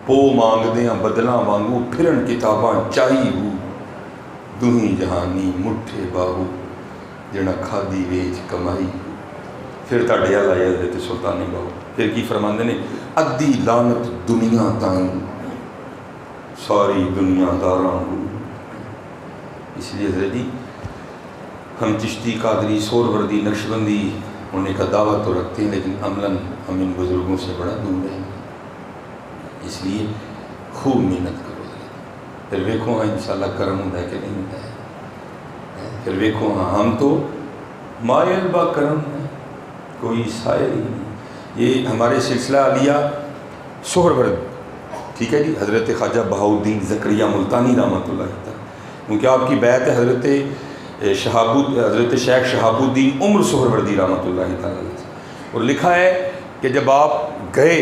پو مانگدیاں بدلاں وانگو پھرن کتاباں چاہی ہو دہیں جہانی مٹھے باہو جنا کھادی ویچ کمائی ہو. پھر تاڑے اللہ آیا حضرت سلطانی باہو پھر کی فرماندے نے ادھی لانت دنیا تائیں ساری دنیا داراں ہو. اس لیے حضرت جی ہم چشتی قادری سہروردی نقشبندی ہونے کا دعویٰ تو رکھتے ہیں لیکن عملاً ہم ان بزرگوں سے بڑا دور ہیں. اس لیے خوب محنت کرو پھر ویکھو ہاں انشاءاللہ کرم ہوتا ہے کہ نہیں ہوتا ہے. پھر ویکھو ہاں ہم تو مائل با کرم ہیں کوئی سائل ہی نہیں. یہ ہمارے سلسلہ عالیہ سہرورد ٹھیک ہے جی حضرت خواجہ بہاؤالدین زکریا ملتانی رحمۃ اللہ تعالیٰ کیونکہ آپ کی بیعت ہے حضرت شیخ شہاب الدین عمر سہروردی رحمۃ اللہ تعالیٰ. اور لکھا ہے کہ جب آپ گئے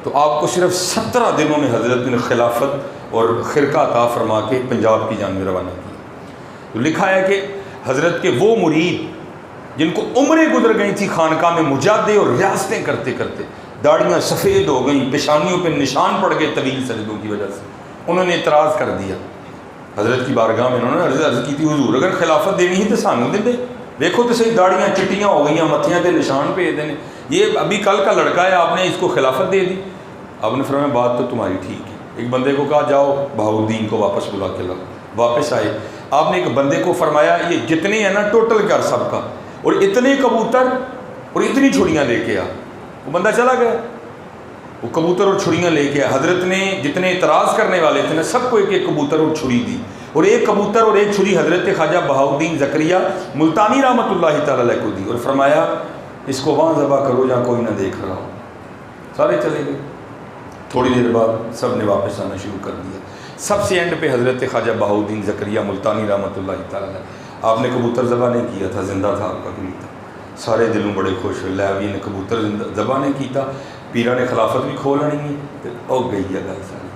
تو آپ کو صرف 17 دنوں میں حضرت نے خلافت اور خرقہ عطا فرما کے پنجاب کی جانب روانہ کیا. تو لکھا ہے کہ حضرت کے وہ مرید جن کو عمریں گزر گئی تھی خانقاہ میں مجاہدے اور ریاستیں کرتے کرتے داڑیاں سفید ہو گئیں پیشانیوں پہ نشان پڑ گئے طویل سجدوں کی وجہ سے انہوں نے اعتراض کر دیا حضرت کی بارگاہ میں. انہوں نے عرض کی تھی حضور اگر خلافت دینی ہی تو سانوں دے دے دیکھو تو صحیح داڑیاں چٹیاں ہو گئیں متھیاں تے نشان پہ دینے یہ ابھی کل کا لڑکا ہے آپ نے اس کو خلافت دے دی. آپ نے فرمایا بات تو تمہاری ٹھیک ہے. ایک بندے کو کہا جاؤ بہاؤالدین کو واپس بلا کے لاؤ. واپس آئے آپ نے ایک بندے کو فرمایا یہ جتنے ہیں نا ٹوٹل کر سب کا اور اتنے کبوتر اور اتنی چھڑیاں لے کے آ. وہ بندہ چلا گیا وہ کبوتر اور چھڑیاں لے کے آ. حضرت نے جتنے اعتراض کرنے والے تھے نا سب کو ایک ایک کبوتر اور چھڑی دی اور ایک کبوتر اور ایک چھری حضرت خواجہ بہاؤالدین زکریا ملتانی رحمۃ اللہ تعالیٰ علیہ کو دی اور فرمایا اس کو وہاں ذبح کرو جہاں کوئی نہ دیکھ رہا ہو. سارے چلے گئے. تھوڑی دیر بعد سب نے واپس آنا شروع کر دیا. سب سے اینڈ پہ حضرت خواجہ بہاؤالدین زکریا ملتانی رحمۃ اللہ تعالیٰ علیہ آپ نے کبوتر ذبح نہیں کیا تھا زندہ تھا آپ کا نہیں تھا. سارے دلوں بڑے خوش ہوئے لیوی نے کبوتر ذبح نہیں کیتا پیرا نے خلافت بھی کھول آنی ہے پھر او گئی ہے گل ساری.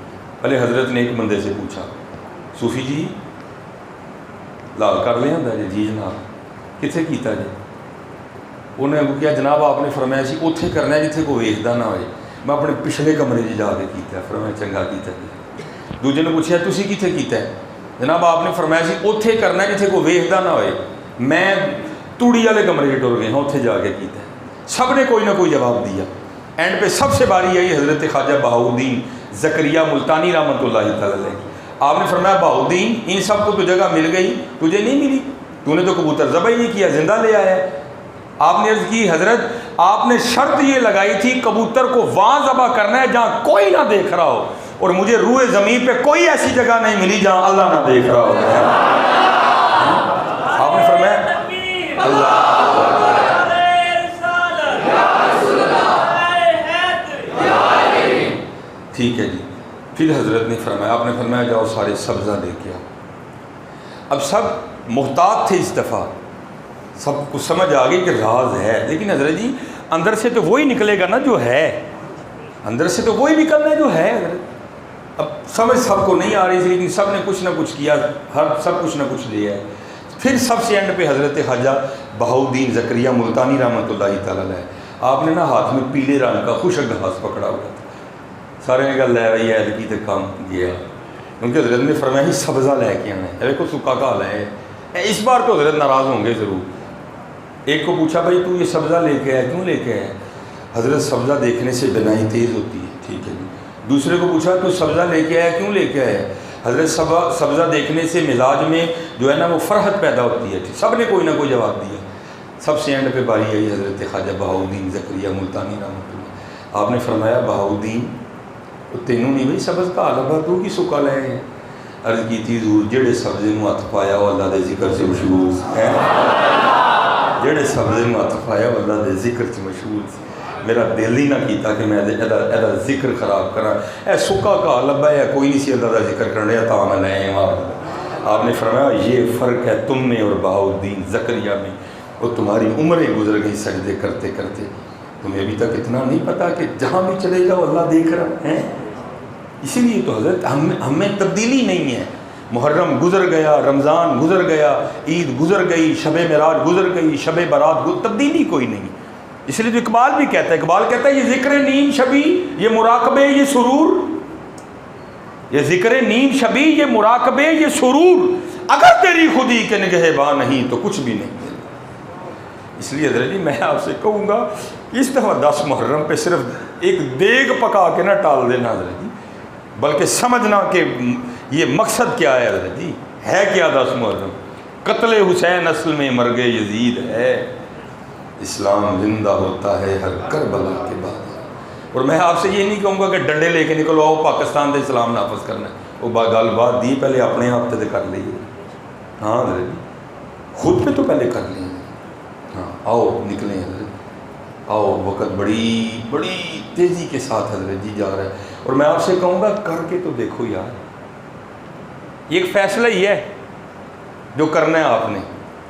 پہلے حضرت نے ایک بندے سے پوچھا صوفی جی لال کر لیا جی جی جناب کتنے کیتا جی. انہیں کیا جناب آپ نے فرمایا سی اوتھے کرنا ہے جتھے کوئی ویکھدا نہ ہوئے میں اپنے پچھلے کمرے جا کے کیتا ہے. فرمایا چنگا کیتا جی. دوجے نے پوچھا تسی کتنے کیتا ہے جناب آپ نے فرمایا سی اوتھے کرنا ہے جتھے کوئی ویکھدا نہ ہوئے میں توڑی والے کمرے ٹر گئے ہاں اوتھے جا کے کیتا ہے. سب نے کوئی نہ کوئی جواب دیا. اینڈ پہ سب سے باری آئی حضرت خواجہ بہاؤالدین زکریا ملتانی رحمۃ اللہ تعالیٰ علیہ کی. آپ نے فرمایا بہاؤالدین ان سب کو تو جگہ مل گئی تجھے نہیں ملی تو نے تو کبوتر ذبح ہی نہیں کیا زندہ لے آیا ہے. آپ نے عرض کی حضرت آپ نے شرط یہ لگائی تھی کبوتر کو وہاں ذبح کرنا ہے جہاں کوئی نہ دیکھ رہا ہو اور مجھے روئے زمین پہ کوئی ایسی جگہ نہیں ملی جہاں اللہ نہ دیکھ رہا ہو. آپ نے فرمایا اللہ ٹھیک ہے جی. پھر حضرت نے فرمایا آپ نے فرمایا جاؤ سارے سبزہ لے کے آؤ. اب سب محتاط تھے اس دفعہ سب کو سمجھ آ گئی کہ راز ہے لیکن حضرت جی اندر سے تو وہی نکلے گا نا جو ہے اندر سے تو وہی نکلنا ہے جو ہے. حضرت اب سمجھ سب کو نہیں آ رہی تھی لیکن سب نے کچھ نہ کچھ کیا سب کچھ نہ کچھ لیا ہے. پھر سب سے اینڈ پہ حضرت خواجہ بہاؤالدین زکریا ملتانی رحمۃ اللہ تعالیٰ علیہ آپ نے نا ہاتھ میں پیلے رنگ کا خشک گھاس پکڑا ہوا تھا. سارے نے کہا لے رہی ہے کی تو کام گیا کیونکہ حضرت نے فرمایا ہی سبزہ لے کے آنا ہے. دیکھو سکا کال ہے اس بار تو حضرت ناراض ہوں گے ضرور. ایک کو پوچھا بھائی تو یہ سبزہ لے کے آیا کیوں لے کے آیا. حضرت سبزہ دیکھنے سے بینائی تیز ہوتی ہے ٹھیک ہے جی. دوسرے کو پوچھا تو سبزہ لے کے آیا کیوں لے کے آیا. حضرت سبزہ دیکھنے سے مزاج میں جو ہے نا وہ فرحت پیدا ہوتی ہے. سب نے کوئی نہ کوئی جواب دیا. سب سے اینڈ پہ باری آئی حضرت خواجہ بہاؤالدین زکریا ملتانی رحمۃ اللہ. آپ نے فرمایا بہاؤالدین تینوں نہیں بھائی سبز کا لبا تو کی سکا لے ہیں. عرض کی تھی حضور جڑے سبزے نو ہاتھ پایا وہ اللہ دے ذکر سے مشغول ہے. جڑے سبزے نو ہاتھ پایا وہ اللہ دے ذکر سے مشغول سے. میرا دل ہی نہ کیتا کہ میں ایدا ذکر خراب کرا. اے سکا کا لبا ہے کوئی نہیں سی اللہ دا ذکر کرنے تا میں لے آیا. آپ نے فرمایا یہ فرق ہے تم میں اور بہاؤالدین زکریا میں. وہ تمہاری عمریں گزر گئی سجدے کرتے کرتے تمہیں ابھی تک اتنا نہیں پتا کہ جہاں بھی چلے جاؤ اللہ دیکھ رہا ہے. اسی لیے تو حضرت ہمیں تبدیلی نہیں ہے. محرم گزر گیا رمضان گزر گیا عید گزر گئی شب معراج گزر گئی شب برات تبدیلی کوئی نہیں. اس لیے تو اقبال بھی کہتا ہے یہ ذکر نیم شبی یہ مراقبے یہ سرور یہ ذکر نیم شبی، یہ مراقبے، یہ سرور، اگر تیری خودی کے نگہباں نہیں تو کچھ بھی نہیں ہے۔ اس لیے حضرت جی میں آپ سے کہوں گا اس دفعہ 10 محرم پہ صرف ایک دیگ پکا کے نہ ٹال دینا حضرت جی، بلکہ سمجھنا کہ یہ مقصد کیا ہے حضرت جی، ہے کیا 10 محرم؟ قتل حسین اصل میں مرگ یزید ہے، اسلام زندہ ہوتا ہے ہر کربلا کے بعد۔ اور میں آپ سے یہ نہیں کہوں گا کہ ڈنڈے لے کے نکلو آؤ پاکستان دے اسلام نافذ کرنا ہے، وہ گل بات دی پہلے اپنے آپ تے کر لیے، ہاں حضرت جی خود پہ تو پہلے کر لیں، ہاں آؤ نکلیں حضرت، آؤ وقت بڑی بڑی تیزی کے ساتھ حضرت جی جا رہا ہے۔ اور میں آپ سے کہوں گا کر کے تو دیکھو یار، یہ ایک فیصلہ ہی ہے جو کرنا ہے آپ نے،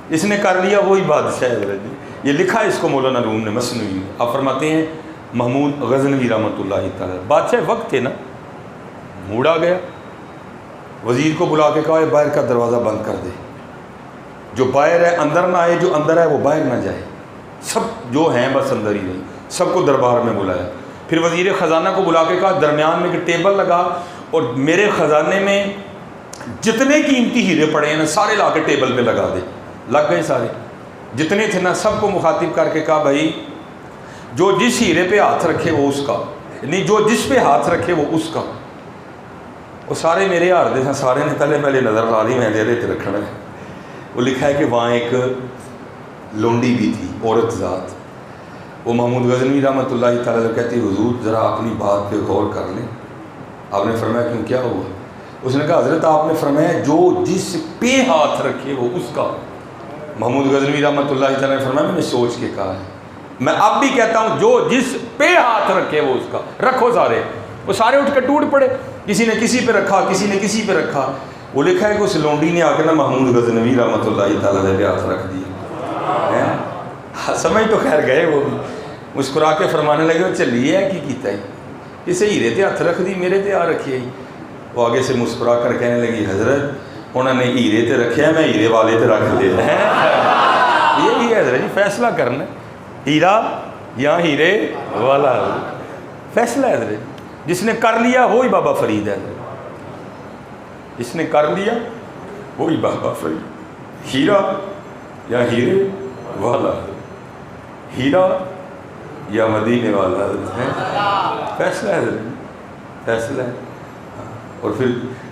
اس نے کر لیا وہی بادشاہ ہے حضرت جی۔ یہ لکھا ہے اس کو مولانا روم نے مثنوی میں، آپ فرماتے ہیں محمود غزنوی رحمۃ اللہ تعالیٰ بادشاہ وقت تھے نا، موڑ آ گیا، وزیر کو بلا کے کہا باہر کا دروازہ بند کر دے، جو باہر ہے اندر نہ آئے، جو اندر ہے وہ باہر نہ جائے، سب جو ہیں بس اندر ہی رہیں، سب کو دربار میں بلایا۔ پھر وزیر خزانہ کو بلا کے کہا درمیان میں ایک ٹیبل لگا اور میرے خزانے میں جتنے قیمتی ہیرے پڑے ہیں نا سارے لا کے ٹیبل پہ لگا دے۔ لگ گئے سارے جتنے تھے نا، سب کو مخاطب کر کے کہا بھائی جو جس ہیرے پہ ہاتھ رکھے وہ اس کا، نہیں جو جس پہ ہاتھ رکھے وہ اس کا۔ وہ سارے میرے ہار دے سن، سارے نے پہلے نظر لا لی میں دے رکھنا ہے۔ وہ لکھا ہے کہ وہاں ایک لونڈی بھی تھی، عورت ذات، وہ محمود غزنوی رحمۃ اللہ تعالیٰ کہتی حضور ذرا اپنی بات پہ غور کر لیں۔ آپ نے فرمایا کیوں کیا ہوا؟ اس نے کہا حضرت آپ نے فرمایا جو جس پہ ہاتھ رکھے وہ اس کا۔ محمود غزنوی رحمۃ اللہ تعالیٰ نے فرمایا میں نے سوچ کے کہا ہے، میں اب بھی کہتا ہوں جو جس پہ ہاتھ رکھے وہ اس کا۔ رکھو سارے، وہ سارے اٹھ کے ٹوٹ پڑے، کسی نے کسی پہ رکھا، کسی نے کسی پہ رکھا۔ وہ لکھا ہے کہ اس لونڈی نے آ کے نا محمود غزنوی رحمۃ اللہ تعالیٰ پہ ہاتھ رکھ دیا۔ سمجھ تو خیر گئے، وہ بھی مسکرا کے فرمانے لگے وہ چلیے ہے کی کیتا ہے، اسے ہیرے تے ہاتھ رکھ دی میرے تے آ رکھے ہی۔ وہ آگے سے مسکرا کر کہنے لگی حضرت انہوں نے ہیرے تے رکھے ہیں، میں ہیرے والے تے رکھ لے ہیں۔ یہی ہے حضرت جی فیصلہ کرنا، ہیرا یا ہیرے والا فیصلہ ہے حضرت، جس نے کر لیا وہی بابا فرید ہے، جس نے کر لیا وہی بابا فرید، ہیرا یا ہیرے والا، ہیرا یا مدینے والا ہے، فیصلہ ہے حضرت، فیصلہ ہے۔ اور پھر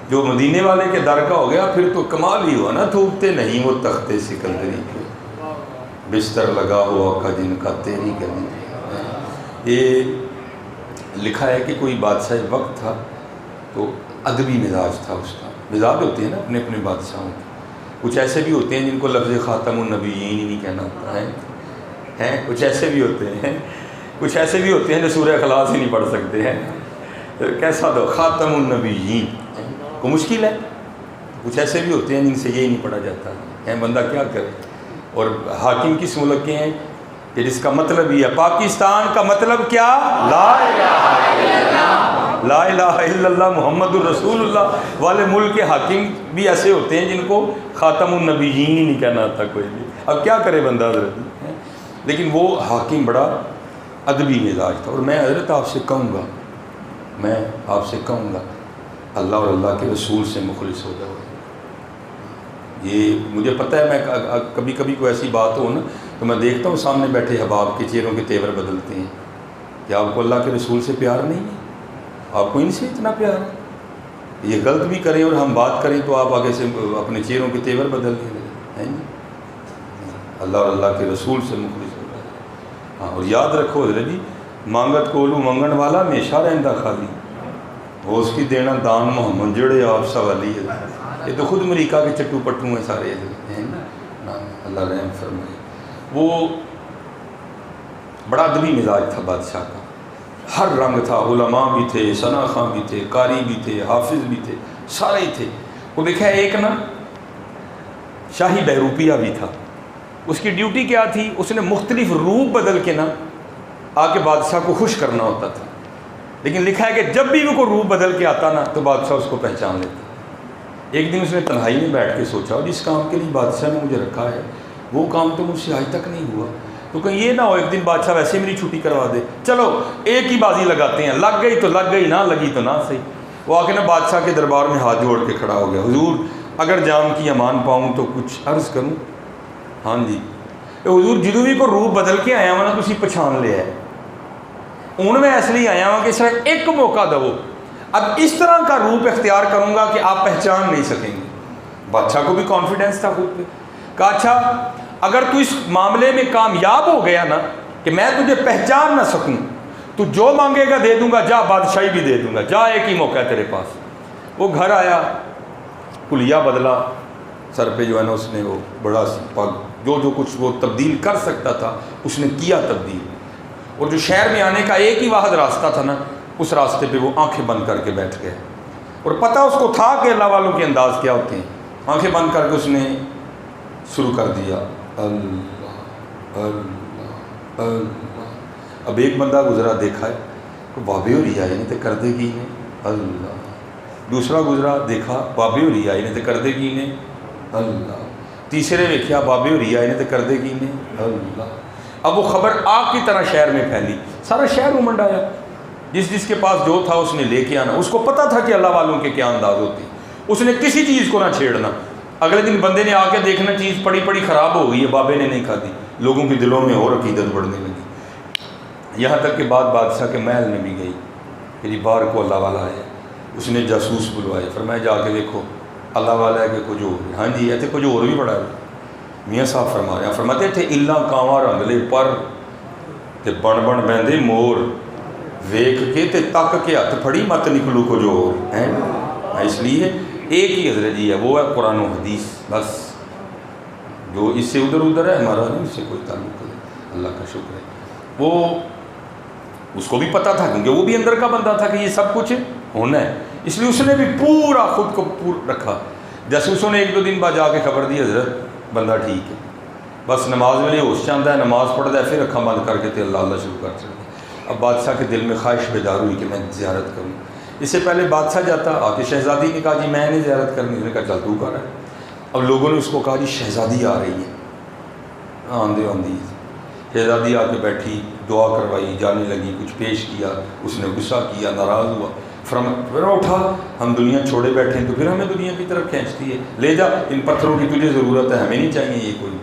جو مدینے والے کے در کا ہو گیا پھر تو کمال ہی ہوا نا، تھوکتے نہیں وہ تختے سکندری کے، بستر لگا ہوا کا جن کا تیری گلی۔ یہ لکھا ہے کہ کوئی بادشاہ وقت تھا تو ادبی مزاج تھا اس کا، مزاج ہوتے ہیں نا اپنے اپنے بادشاہوں کے، کچھ ایسے بھی ہوتے ہیں جن کو لفظ خاتم النبیین ہی نہیں کہنا ہوتا ہے، کچھ ایسے بھی ہوتے ہیں، کچھ ایسے بھی ہوتے ہیں جو سورہ اخلاص ہی نہیں پڑھ سکتے ہیں، کیسا دو خاتم النبیین کو مشکل ہے، کچھ ایسے بھی ہوتے ہیں جن سے یہی نہیں پڑھا جاتا ہے، بندہ کیا کرے۔ اور حاکم کس ملک کے ہیں کہ جس کا مطلب ہی ہے پاکستان کا مطلب کیا، لا الہ الا اللہ محمد الرسول اللہ والے ملک کے حاکم بھی ایسے ہوتے ہیں جن کو خاتم النبیین ہی نہیں کہنا آتا کوئی بھی، اب کیا کرے بندہ حضرت۔ لیکن وہ حاکم بڑا ادبی مزاج تھا۔ اور میں حضرت آپ سے کہوں گا، میں آپ سے کہوں گا اللہ اور اللہ کے رسول سے مخلص ہو جاؤ۔ یہ مجھے پتہ ہے، میں کبھی کبھی کوئی ایسی بات ہو نا تو میں دیکھتا ہوں سامنے بیٹھے احباب کے چہروں کے تیور بدلتے ہیں، کیا آپ کو اللہ کے رسول سے پیار نہیں ہے؟ آپ کو ان سے اتنا پیار ہے؟ یہ غلط بھی کریں اور ہم بات کریں تو آپ آگے سے اپنے چہروں کے تیور بدل ہیں۔ اللہ اور اللہ کے رسول سے مخلص ہو جائے۔ ہاں، اور یاد رکھو حضرت جی مانگت کولو منگن والا ہمیشہ رہندا خالی، وہ اس کی دینا دان محمد جڑے آپ سوالی ہے۔ یہ تو خود امریکہ کے چٹو پٹو ہیں سارے ہیں نا، اللہ رحم فرمائے۔ وہ بڑا ادبی مزاج تھا بادشاہ کا، ہر رنگ تھا، علماء بھی تھے، ثنا خاں بھی تھے، قاری بھی تھے، حافظ بھی تھے، سارے ہی تھے۔ وہ دیکھا ایک نا شاہی بہروپیہ بھی تھا، اس کی ڈیوٹی کیا تھی، اس نے مختلف روپ بدل کے نا آ کے بادشاہ کو خوش کرنا ہوتا تھا، لیکن لکھا ہے کہ جب بھی وہ کو روپ بدل کے آتا نا تو بادشاہ اس کو پہچان لیتا۔ ایک دن اس نے تنہائی میں بیٹھ کے سوچا جس کام کے لیے بادشاہ نے مجھے رکھا ہے وہ کام تو مجھ سے آج تک نہیں ہوا، تو کہیں یہ نہ ہو ایک دن بادشاہ ویسے میری چھٹی کروا دے، چلو ایک ہی بازی لگاتے ہیں، لگ گئی تو لگ گئی، نہ لگی تو نہ صحیح۔ وہ آ کے نا بادشاہ کے دربار میں ہاتھ جوڑ کے کھڑا ہو گیا، حضور اگر جان کی امان پاؤں تو کچھ عرض کروں۔ ہاں جی حضور جدوں بھی کوئی روپ بدل کے آیا وا نا تسی پچھان لیا ہے، ہوں میں اس لیے آیا ہوں کہ صرف ایک موقع دو، اب اس طرح کا روپ اختیار کروں گا کہ آپ پہچان نہیں سکیں گے۔ بادشاہ کو بھی کانفیڈنس تھا خود پہ، کہا اچھا اگر تو اس معاملے میں کامیاب ہو گیا نا کہ میں تجھے پہچان نہ سکوں تو جو مانگے گا دے دوں گا، جا بادشاہی بھی دے دوں گا، جا ایک ہی موقع ہے تیرے پاس۔ وہ گھر آیا، کلیا بدلا، سر پہ جو ہے نا اس نے وہ بڑا سی پگ، جو کچھ وہ تبدیل کر سکتا تھا اس نے کیا تبدیل، اور جو شہر میں آنے کا ایک ہی واحد راستہ تھا نا اس راستے پہ وہ آنکھیں بند کر کے بیٹھ گئے، اور پتہ اس کو تھا کہ اللہ والوں کے انداز کیا ہوتے ہیں۔ آنکھیں بند کر کے اس نے شروع کر دیا اللہ اللہ اللہ۔ اب ایک بندہ گزرا دیکھا ہے بابے ہو رہی آئی نہیں تو کر دے گی نے اللہ، دوسرا گزرا دیکھا بابے ہو رہی آئی نہیں تو کر دے گی نے اللہ، تیسرے ویکھیا بابے ہو رہی آئی نہیں تو کر دے گی نے اللہ۔ اب وہ خبر آگ کی طرح شہر میں پھیلی، سارا شہر امنڈ آیا، جس کے پاس جو تھا اس نے لے کے آنا، اس کو پتہ تھا کہ اللہ والوں کے کیا انداز ہوتے ہیں، اس نے کسی چیز کو نہ چھیڑنا۔ اگلے دن بندے نے آ کے دیکھنا چیز پڑی خراب ہو گئی ہے، بابے نے نہیں کھا دی، لوگوں کے دلوں میں اور عقیدت بڑھنے لگی، یہاں تک کہ بات بادشاہ کے محل میں بھی گئی کہ جی باہر کو اللہ والا ہے، اس نے جاسوس بلوائے، فرمایا جا کے دیکھو اللہ والا ہے کہ کچھ اور ہے۔ ہاں جی ایتھے کچھ اور بھی بڑا ہے، میاں صاحب فرما رہے ہیں، فرماتے تھے اللہ کاواں رنگلے پر تے بن بن بہندے مور، ویکھ کے تے تک کے ہاتھ پھڑی مت نکلو کچھ اور ہے۔ اس لیے ایک ہی حضرت جی ہے، وہ ہے قرآن و حدیث، بس جو اس سے ادھر ہے ہمارا نہیں، اس سے کوئی تعلق نہیں، اللہ کا شکر ہے۔ وہ اس کو بھی پتہ تھا کیونکہ وہ بھی اندر کا بندہ تھا کہ یہ سب کچھ ہونا ہے، اس لیے اس نے بھی پورا خود کو رکھا۔ جاسوسوں نے ایک دو دن بعد جا کے خبر دی حضرت بندہ ٹھیک ہے، بس نماز میں ہوش چاہتا ہے، نماز پڑھتا ہے، پھر اکھاں بند کر کے تے اللہ اللہ شروع کر چلتا ہے۔ اب بادشاہ کے دل میں خواہش بیدار ہوئی کہ میں زیارت کروں۔ اس سے پہلے بادشاہ جاتا آ کے شہزادی نے کہا جی میں نے زیارت کرنی، اس نے کہا چل تو کر ہے۔ اب لوگوں نے اس کو کہا جی شہزادی آ رہی ہے، آندھی شہزادی آ کے بیٹھی، دعا کروائی، جانے لگی، کچھ پیش کیا، اس نے غصہ کیا، ناراض ہوا، پھر اٹھا ہم دنیا چھوڑے بیٹھے ہیں تو پھر ہمیں دنیا کی طرف کھینچتی ہے، لے جا ان پتھروں کی تجھے ضرورت ہے، ہمیں نہیں چاہیے یہ کوئی۔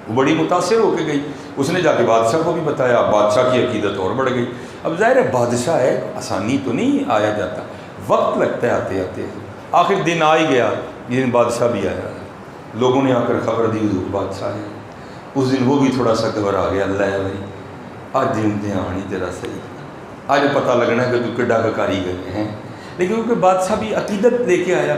وہ بڑی متاثر ہو کے گئی، اس نے جا کے بادشاہ کو بھی بتایا، بادشاہ کی عقیدت اور بڑھ گئی۔ اب ظاہر ہے بادشاہ ہے، آسانی تو نہیں آیا جاتا، وقت لگتا ہے آتے آتے، آخر دن آ ہی گیا، یہ دن بادشاہ بھی آیا، لوگوں نے آ کر خبر دی حضور بادشاہ ہے۔ اس دن وہ بھی تھوڑا سا گھبرا گیا، اللہ بھائی آج دن امتحان ہی تیرا صحیح، آج پتہ لگنا ہے کہ تو کڈا کا کاریگر ہیں، لیکن کیونکہ بادشاہ بھی عقیدت لے کے آیا،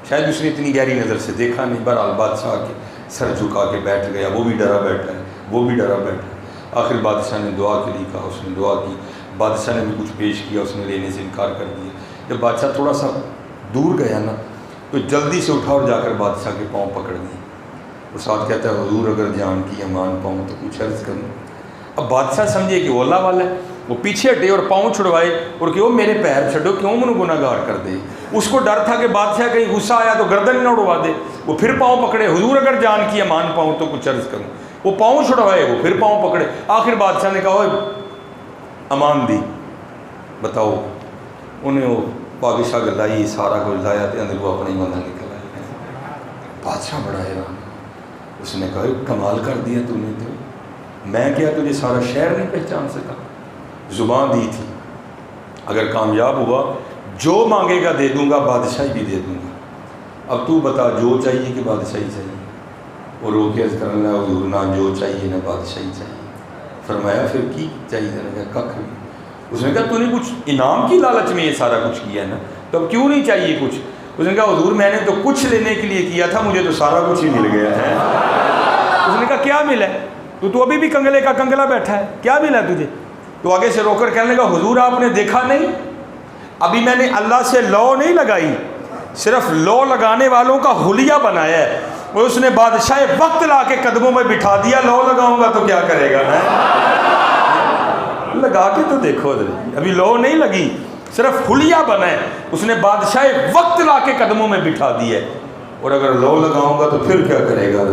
شاید اس نے اتنی گہری نظر سے دیکھا نہیں، بہرحال بادشاہ آ کے سر جھکا کے بیٹھ گیا، وہ بھی ڈرا بیٹھا ہے، وہ بھی ڈرا بیٹھا ہے۔ آخر بادشاہ نے دعا کے لیے کہا، اس نے دعا کی، بادشاہ نے بھی کچھ پیش کیا، اس نے لینے سے انکار کر دیا۔ جب بادشاہ تھوڑا سا دور گیا نا تو جلدی سے اٹھا اور جا کر بادشاہ کے پاؤں پکڑ دی، اور ساتھ کہتا ہے حضور اگر جان کی امان پاؤں تو کچھ عرض کروں۔ اب بادشاہ سمجھے کہ وہ اللہ والا ہے، وہ پیچھے ہٹے اور پاؤں چھڑوائے اور کہ وہ میرے پیر چھڑو، کیوں منو گناہ گار کر دے۔ اس کو ڈر تھا کہ بادشاہ کہیں غصہ آیا تو گردن نہ اڑوا دے، وہ پھر پاؤں پکڑے، حضور اگر جان کی امان پاؤں تو کچھ عرض کروں، وہ پاؤں چھڑوائے، وہ پھر پاؤں پکڑے۔ آخر بادشاہ نے کہا اوے امان دی بتاؤ، انہیں وہ پاکشاہ گلائی، سارا کچھ لایا تے اندر وہ اپنے ہی بندہ نکل آیا۔ بادشاہ بڑا حیران، اس نے کہا کمال کر دیا تو نے، تو میں کیا تجھے سارا شہر نہیں پہچان سکا؟ زبان دی تھی اگر کامیاب ہوا جو مانگے گا دے دوں گا، بادشاہی بھی دے دوں گا، اب تو بتا جو چاہیے کہ بادشاہی چاہیے؟ اور وہ کیا کرنا ہے حضور، نہ جو چاہیے نہ بادشاہی چاہیے۔ فرمایا پھر کی چاہیے؟ نے کہا ککھ بھی۔ اس نے کہا تو نے کچھ انعام کی لالچ میں یہ سارا کچھ کیا ہے نا، تو اب کیوں نہیں چاہیے کچھ؟ اس نے کہا حضور میں نے تو کچھ لینے کے لیے کیا تھا، مجھے تو سارا کچھ ہی مل گیا ہے۔ اس نے کہا کیا ملا ہے؟ تو ابھی بھی کنگلے کا کنگلا بیٹھا ہے، کیا ملا تجھے؟ تو آگے سے رو کر کہنے لگا حضور آپ نے دیکھا نہیں، ابھی میں نے اللہ سے لو نہیں لگائی، صرف لو لگانے والوں کا حلیہ بنایا ہے، اور اس نے بادشاہ وقت لا کے قدموں میں بٹھا دیا، لو لگاؤں گا تو کیا کرے گا؟ لگا کے تو دیکھو، ابھی لو نہیں لگی، صرف حلیہ بنا ہے، اس نے بادشاہ وقت لا کے قدموں میں بٹھا دیا ہے، اور اگر لو لگاؤں گا تو پھر کیا کرے گا؟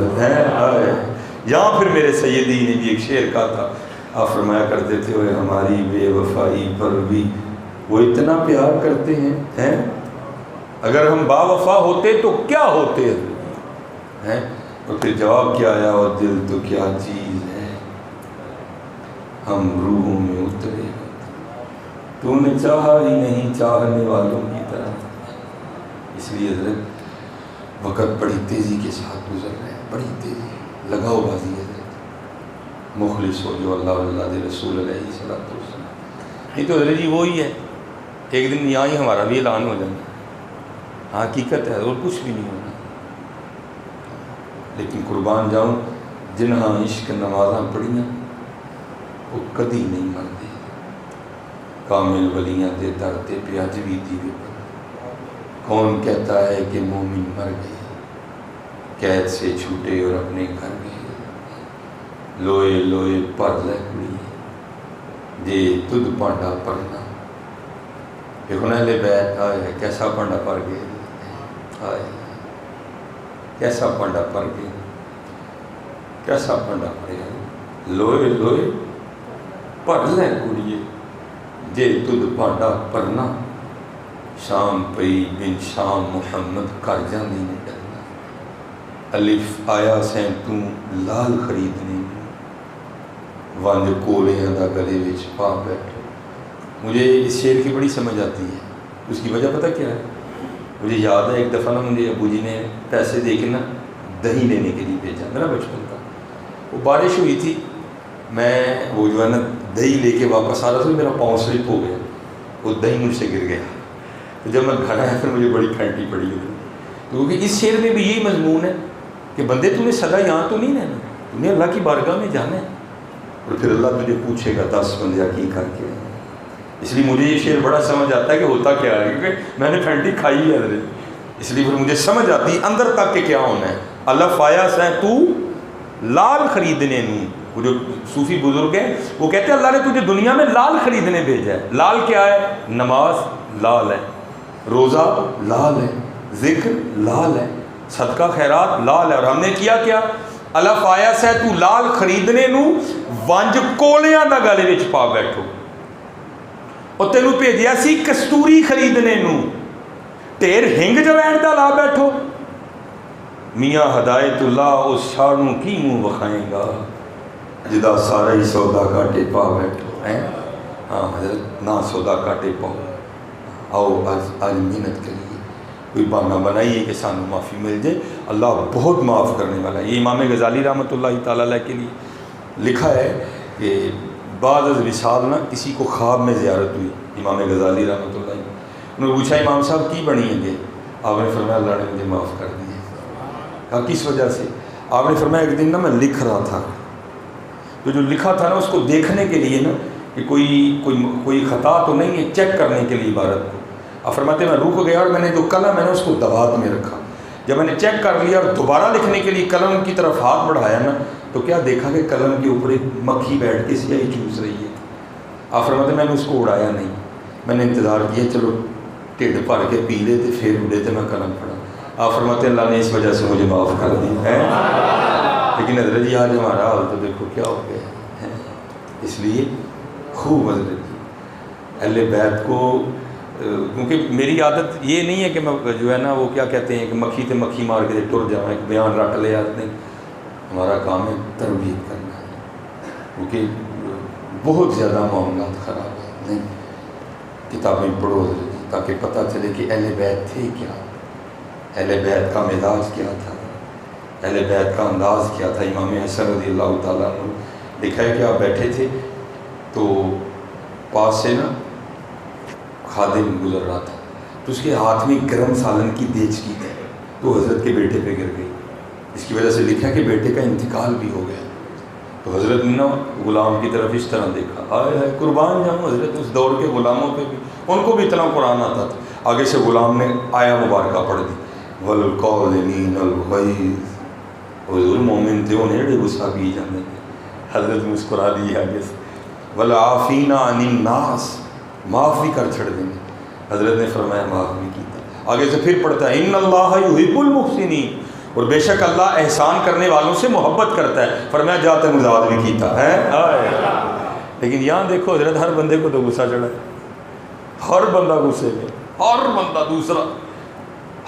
یہاں پھر میرے سیدی نے بھی ایک شعر کہا تھا، آپ فرمایا کرتے تھے وہ ہماری بے وفائی پر بھی وہ اتنا پیار کرتے ہیں، اگر ہم با وفا ہوتے تو کیا ہوتے ہیں؟ اور پھر جواب کیا آیا، اور دل تو کیا چیز ہے ہم روحوں میں اترے، تو نے چاہا ہی نہیں چاہنے والوں کی طرح۔ اس لیے حضرت وقت بڑی تیزی کے ساتھ گزر رہے ہیں، بڑی تیزی، لگاؤ بازی ہے حضرت، مخلص ہو جو اللہ واللہ دے رسول علیہ الصلوۃ والسلام۔ نہیں تو حضرت جی وہی ہے، ایک دن یہاں ہی ہمارا بھی اعلان ہو جائے، حقیقت ہے اور کچھ بھی نہیں ہونا۔ لیکن قربان جاؤں جنہاں عشق نمازاں پڑھیاں وہ کدی نہیں مرتے، کامل ولیاں دے در تے پہ اج بھی دیوے پر، کون کہتا ہے کہ مومن مر گئے، قید سے چھوٹے اور اپنے گھر گئے، لوئے لوئے پر لے کڑی جے تد پانڈا پرنا۔ دیکھو نا اہل بیت آئے کیسا پانڈا پر گئے، آئے کیسا پانڈا پر گئے، کیسا پانڈا پر گئے، لوئے لوئے پر لے کڑی جے تد پانڈا پرنا، شام پئی بن شام محمد کر جاندی نے ڈرنا، الف آیا سین تو لال خریدنے، وانج کولیاں دا گلے وچ پا بیٹھو۔ مجھے اس شعر کی بڑی سمجھ آتی ہے، اس کی وجہ پتہ کیا ہے؟ مجھے یاد ہے ایک دفعہ نا مجھے ابو جی نے پیسے دے کے نا دہی لینے کے لیے بھیجا، میرا بچپن تھا، وہ بارش ہوئی تھی، میں وہ جو ہے نا دہی لے کے واپس آ رہا تھا، میرا پاؤں سلپ ہو گیا، وہ دہی مجھ سے گر گیا، تو جب میں گھر آیا پھر مجھے بڑی پھینٹی پڑی ہے، کیونکہ اس شعر میں بھی یہی مضمون ہے کہ بندے تم نے سدا یہاں تو نہیں رہنا، تم نے اللہ کی بارگاہ میں جانا ہے، اور پھر اللہ تجھے پوچھے گا 10 بندے کی کر کے۔ اس لیے مجھے یہ شعر بڑا سمجھ آتا ہے کہ ہوتا کیا ہے، کیونکہ میں نے پھینٹی کھائی ہے حضرت، اس لیے پھر مجھے سمجھ آتی ہے اندر تک کہ کیا ہونا ہے۔ الف آیا سیں تو لال خریدنے نوں، وہ جو صوفی بزرگ ہیں وہ کہتے ہیں اللہ نے تجھے دنیا میں لال خریدنے بھیجا ہے۔ لال کیا ہے؟ نماز لال ہے، روزہ لال ہے، ذکر لال ہے، صدقہ خیرات لال ہے، اور ہم نے کیا کیا؟ الف آیا سیں تو لال خریدنے نوں ونج کولیاں دا گلے وچ پا بیٹھو، اور تینوں بھیجیا سی کستوری خریدنے نوں ٹیر ہنگ جوین دا لا بیٹھو۔ میاں ہدایت اللہ اس شانوں کی منہ وکھائیں گا جدا سارا ہی سودا کاٹے پا بیٹھو۔ ہاں حضرت نہ سودا کاٹے پاؤ، آؤ آج محنت کریے، کوئی بہانہ بنائیے کہ سانوں معافی مل جائے، اللہ بہت معاف کرنے والا ہے۔ یہ امام غزالی رحمۃ اللہ تعالیٰ علیہ کے لیے لکھا ہے کہ بعد از وصال نا کسی کو خواب میں زیارت ہوئی، امام غزالی رحمۃ اللہ، انہوں نے پوچھا امام صاحب کی بنی ہیں گے؟ آپ نے فرمایا اللہ نے مجھے معاف کر دیا۔ کہا کس وجہ سے؟ آپ نے فرمایا ایک دن نا میں لکھ رہا تھا، تو جو لکھا تھا نا اس کو دیکھنے کے لیے نا کہ کوئی خطا تو نہیں ہے، چیک کرنے کے لیے عبارت کو، آپ فرماتے میں رک گیا اور میں نے جو قلم ہے نا اس کو دوات میں رکھا، جب میں نے چیک کر لیا اور دوبارہ لکھنے کے لیے قلم کی طرف ہاتھ بڑھایا نا تو کیا دیکھا کہ قلم کے اوپر ایک مکھی بیٹھ کے سیاہی چوس رہی ہے۔ آپ فرماتے میں نے اس کو اڑایا نہیں، میں نے انتظار کیا چلو ٹھڈ بھر کے پی لے تو پھر اڑے تو میں قلم پڑھا۔ آپ فرماتے اللہ نے اس وجہ سے مجھے معاف کر دی ہے۔ لیکن حضرت جی آج ہمارا حال تو دیکھو کیا ہو گیا ہے۔ اس لیے خوب حضرت جی اہل بیت کو، کیونکہ میری عادت یہ نہیں ہے کہ میں جو ہے نا وہ کیا کہتے ہیں کہ مکھی تے مکھی مار کے ٹر جاؤں، ایک بیان رٹ لے آتے ہیں، ہمارا کام ہے تربیت کرنا ہے، کیونکہ بہت زیادہ معاملات خراب ہیں۔ نہیں، کتابیں پڑھو حضرت جی تاکہ پتہ چلے کہ اہل بیت تھے کیا، اہل بیت کا مزاج کیا تھا، اہل بیت کا انداز کیا تھا۔ امام حسن رضی اللہ تعالیٰ عنہ لکھا ہے کہ آپ بیٹھے تھے تو پاس سے نا خادم گزر رہا تھا، تو اس کے ہاتھ میں گرم سالن کی دیچکی تھی، تو حضرت کے بیٹے پہ گر گئی، اس کی وجہ سے لکھا ہے کہ بیٹے کا انتقال بھی ہو گیا۔ تو حضرت نے غلام کی طرف اس طرح دیکھا، آئے ہے قربان جاؤں حضرت اس دور کے غلاموں پہ بھی، ان کو بھی اتنا قرآن آتا تھا۔ آگے سے غلام نے آیا مبارکہ پڑھ دی، وَالْقَاظِمِينَ الْغَيْظَ، حضور مومن تھے انہیں بڑے غصہ بھی جانے تھے، حضرت مسکرا دی آگے سے، وَالْعَافِينَ عَنِ النَّاسِ، معاف بھی کر چھڑ دیں گے، حضرت نے فرمایا معاف بھی کیتا۔ آگے سے پھر پڑھتا ہے اِنَّ اللَّهَ يُحِبُّ الْمُحْسِنِينَ، اور بے شک اللہ احسان کرنے والوں سے محبت کرتا ہے، فرمایا جاتے مزاد بھی کیتا ہے۔ لیکن یہاں دیکھو حضرت ہر بندے کو تو غصہ چڑھا ہے، ہر بندہ غصے میں، ہر بندہ دوسرا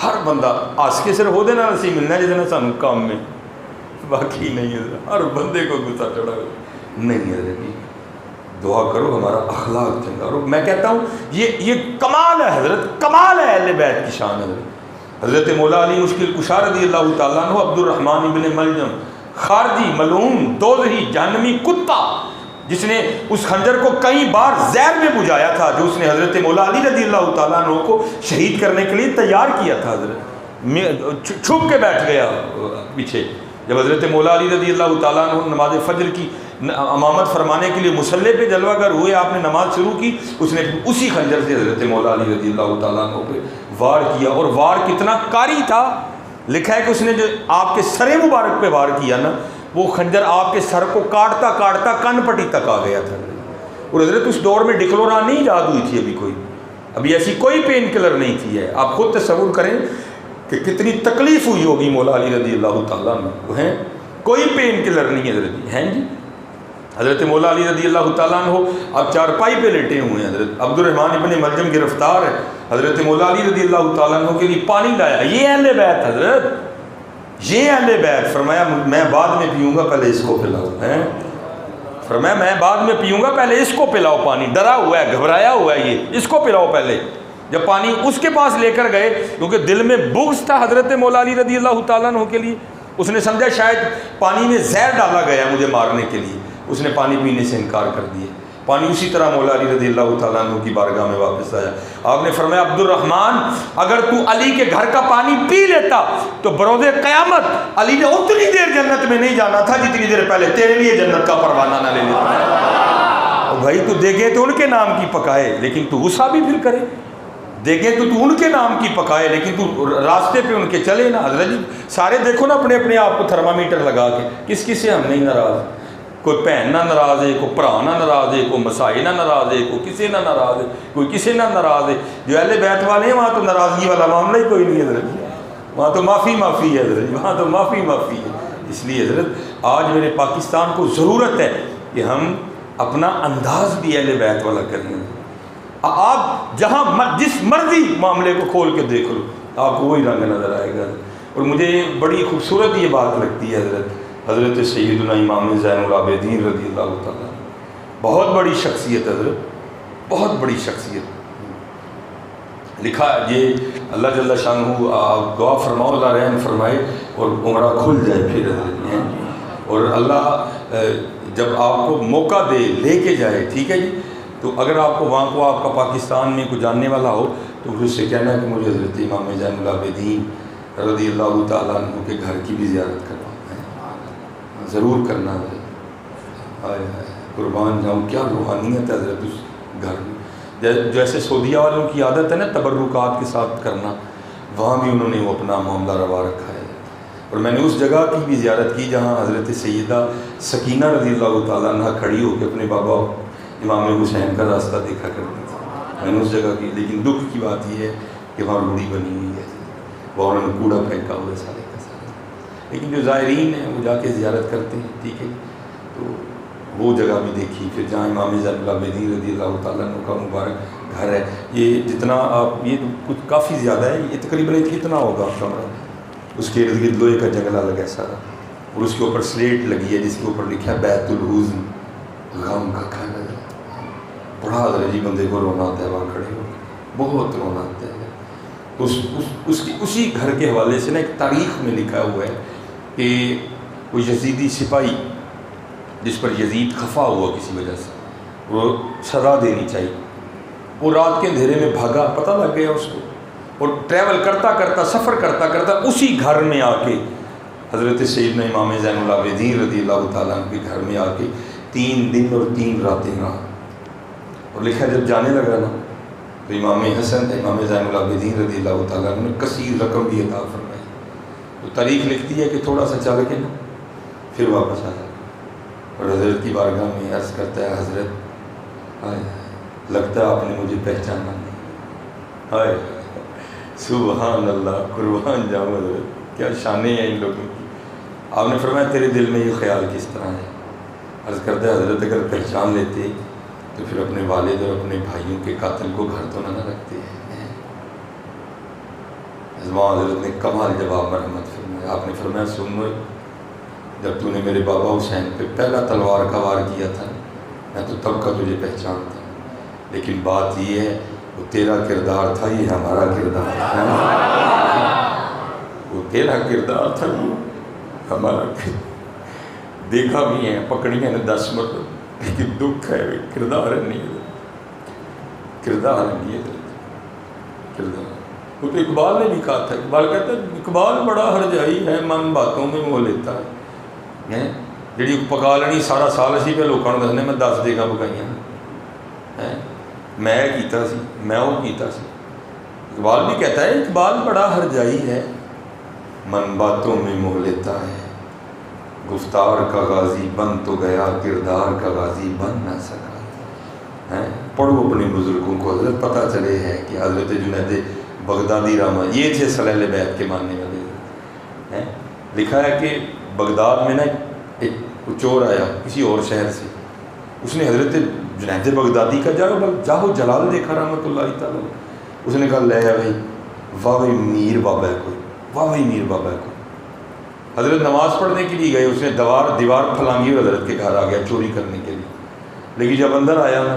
ہر بندہ آسکے سر ہو دینا اسی ملنا جتنا سانو کام میں باقی نہیں ہے، ہر بندے کو غصہ چڑھا نہیں ہے. دعا کرو ہمارا اخلاق چنگا. اور میں کہتا ہوں یہ کمال ہے حضرت، کمال ہے اہل بیت کی شان. حضرت مولا علی مشکل کشا رضی اللہ تعالیٰ عنہ عبد الرحمن ابن ملجم خارجی ملعون دوزخی جہنمی کتا جس نے اس خنجر کو کئی بار زہر میں بجھایا تھا، جو اس نے حضرت مولا علی رضی اللہ تعالیٰ عنہ کو شہید کرنے کے لیے تیار کیا تھا. حضرت چھپ کے بیٹھ گیا پیچھے. جب حضرت مولا علی رضی اللہ تعالیٰ عنہ نماز فجر کی امامت فرمانے کے لیے مصلی پہ جلوہ گر ہوئے، آپ نے نماز شروع کی، اس نے اسی خنجر سے حضرت مولا علی رضی اللہ تعالیٰ عنہ پہ وار کیا. اور وار کتنا کاری تھا، لکھا ہے کہ اس نے جو آپ کے سر مبارک پہ وار کیا نا، وہ خنجر آپ کے سر کو کاٹتا کاٹتا کن پٹی تک آ گیا تھا. اور حضرت اس دور میں ڈکلوران نہیں ایجاد ہوئی تھی، ابھی ایسی کوئی پین کلر نہیں تھی ہے. آپ خود تصور کریں کہ کتنی تکلیف ہوئی ہوگی مولا علی رضی اللہ تعالیٰ عنہ کو. ہیں کوئی پین کلر نہیں حضرت ہیں جی. حضرت مولا علی رضی اللہ تعالیٰ عنہ اب چارپائی پہ لیٹے ہوئے ہیں. حضرت عبد الرحمن ابن ملجم گرفتار ہے. حضرت مولا علی رضی اللہ تعالیٰ عنہ کے لیے پانی لایا. یہ اہل بیت حضرت، یہ اہل بیت. فرمایا میں بعد میں پیوں گا، پہلے اس کو پلاؤ. فرمایا میں بعد میں پیوں گا، پہلے اس کو پلاؤ پانی. ڈرا ہوا ہے، گھبرایا ہوا ہے، یہ اس کو پلاؤ پہلے. جب پانی اس کے پاس لے کر گئے، کیونکہ دل میں بغض تھا حضرت مولا علی رضی اللہ تعالیٰ عنہ کے لیے، اس نے سمجھا شاید پانی میں زہر ڈالا گیا مجھے مارنے کے لیے، اس نے پانی پینے سے انکار کر دیا. پانی اسی طرح مولا علی رضی اللہ تعالیٰ عنہ کی بارگاہ میں واپس آیا. آپ نے فرمایا عبد الرحمن اگر تو علی کے گھر کا پانی پی لیتا تو بروز قیامت علی نے اتنی دیر جنت میں نہیں جانا تھا جتنی دیر پہلے تیرے لیے جنت کا پروانہ نہ لے لیتا. بھائی تو دیکھے تو ان کے نام کی پکائے لیکن تو غصہ بھی پھر کرے، دیکھے تو ان کے نام کی پکائے لیکن تو راستے پہ ان کے چلے نا. حضرت جی سارے دیکھو نا اپنے اپنے آپ کو تھرمامیٹر لگا کے، کس کس سے ہم نہیں ناراض. کوئی بہن نہ ناراض ہے، کوئی بھرا نہ ناراض ہے، کوئی مسائی نہ ناراض ہے، کوئی کسی نہ ناراض ہے، کوئی کسی نہ ناراض ہے. جو اہل بیت والے ہیں وہاں تو ناراضگی والا معاملہ ہی کوئی نہیں ہے حضرت، وہاں تو معافی معافی ہے حضرت، وہاں تو معافی معافی ہے. اس لیے حضرت آج میرے پاکستان کو ضرورت ہے کہ ہم اپنا انداز بھی اہل بیت والا کریں. آپ جہاں جس مرضی معاملے کو کھول کے دیکھ لو آپ کو وہی رنگ نظر آئے گا. اور مجھے بڑی خوبصورت یہ بات لگتی ہے حضرت سیدنا امام زین العابدین رضی اللہ تعالیٰ، بہت بڑی شخصیت حضرت، بہت بڑی شخصیت. لکھا یہ اللہ جل شانہ آپ دعا فرماؤ اللہ رحم فرمائے اور عمرہ کھل جائے پھر حضرت. اور اللہ جب آپ کو موقع دے لے کے جائے، ٹھیک ہے جی، تو اگر آپ کو وہاں کو آپ کا پاکستان میں کوئی جاننے والا ہو تو پھر اس سے کہنا کہ مجھے حضرت امام زین العابدین رضی اللہ تعالیٰ عنہ کے گھر کی بھی زیارت کرواؤ، ضرور کرنا ہے. قربان جاؤں کیا روحانیت ہے حضرت اس گھر میں. جیسے سعودیہ والوں کی عادت ہے نا تبرکات کے ساتھ کرنا، وہاں بھی انہوں نے وہ اپنا معاملہ روا رکھا ہے. اور میں نے اس جگہ کی بھی زیارت کی جہاں حضرت سیدہ سکینہ رضی اللہ تعالیٰ عنہ کھڑی ہو کے اپنے بابا امام حسین کا راستہ دیکھا کرتی تھی. میں نے اس جگہ کی، لیکن دکھ کی بات یہ ہے کہ وہاں روڑی بنی ہوئی ہے، وہاں انہوں نے کوڑا پھینکا ہوا ہے سارے کا سارا. لیکن جو زائرین ہیں وہ جا کے زیارت کرتے ہیں، ٹھیک ہے. تو وہ جگہ بھی دیکھی، پھر جہاں امام زین العابدین رضی اللہ تعالیٰ عنہ کا مبارک گھر ہے. یہ جتنا آپ یہ کچھ کافی زیادہ ہے، یہ تقریباً کتنا ہوگا کمرہ، اس کے ارد گرد لوہے کا جنگلہ لگا ہے سارا، اور اس کے اوپر سلیٹ لگی ہے جس کے اوپر لکھا ہے بیت الحزن، غم کا گھر. بڑا حضرت جی بندے کو رونا آتا ہے وہاں کھڑے ہو، بہت رونا آتا ہے. اسی گھر کے حوالے سے نا ایک تاریخ میں لکھا ہوا ہے کہ کوئی یزیدی سپاہی جس پر یزید خفا ہوا کسی وجہ سے، وہ سزا دینی چاہیے، وہ رات کے اندھیرے میں بھاگا، پتہ لگ گیا اس کو، اور ٹریول کرتا کرتا سفر کرتا کرتا اسی گھر میں آ کے حضرت سیدنا امام زین العابدین رضی اللہ تعالیٰ عنہ کے گھر میں آ کے 3 دن اور 3 راتیں رہا. اور لکھا جب جانے لگا نا تو امام حسن امام زین العابدین رضی اللہ تعالیٰ عنہ نے کثیر رقم بھی عطا فرمائی. تو تاریخ لکھتی ہے کہ تھوڑا سا چل کے نا پھر واپس آیا اور حضرت کی بارگاہ میں عرض کرتا ہے حضرت لگتا ہے آپ نے مجھے پہچانا نہیں. ہائے سبحان اللہ، قربان جاؤں حضرت، کیا شانیں ہیں ان لوگوں کی. آپ نے فرمایا تیرے دل میں یہ خیال کس طرح ہے؟ عرض کرتا ہے حضرت اگر پہچان لیتے تو پھر اپنے والد اور اپنے بھائیوں کے قاتل کو گھر تو نہ رکھتے ہیں. وہاں حضرت نے کمال جواب مرحمت فرمایا. آپ نے فرمایا سن لو، جب تو نے میرے بابا حسین پہ پہلا تلوار کا وار کیا تھا میں تو تب کا تجھے پہچانتا ہوں، لیکن بات یہ ہے وہ تیرا کردار تھا، یہ ہمارا کردار ہے. وہ تیرا کردار تھا، یہ ہمارا دیکھا بھی ہے، پکڑی ہے نا 10 مرتبہ، لیکن دکھ ہے کردار نہیں ہے، کردار نہیں ہے کردار. وہ تو اقبال نے بھی کہا تھا، اقبال کہتا ہے اقبال بڑا ہرجائی ہے من باتوں میں وہ لیتا ہے. جی پکا لینی سارا سال اسی پہ لوگوں کو دسنے میں 10 دیگاں پکائیاں، میں کیتا سی میں وہ کیتا سی. اقبال بھی کہتا ہے اقبال بڑا ہرجائی ہے من باتوں میں موہ لیتا ہے، گفتار کا غازی بن تو گیا کردار کا غازی بن نہ سکا. پڑھو اپنے بزرگوں کو، حضرت پتہ چلے ہے کہ حضرت جنید بغدادی رحمہ یہ تھے صلی اللہ بیت کے ماننے والے. لکھا ہے کہ بغداد میں نا ایک چور آیا کسی اور شہر سے، اس نے حضرت جنید بغدادی کا جاہو جلال دیکھا رحمۃ اللہ تعالیٰ. اس نے کہا لے بھائی واہ بھائی میر بابا ہے کوئی، واہ بھائی میر بابا ہے کوئی. حضرت نماز پڑھنے کے لیے گئے، اس نے دیوار پھلانگی اور حضرت کے گھر آ گیا چوری کرنے کے لیے. لیکن جب اندر آیا نا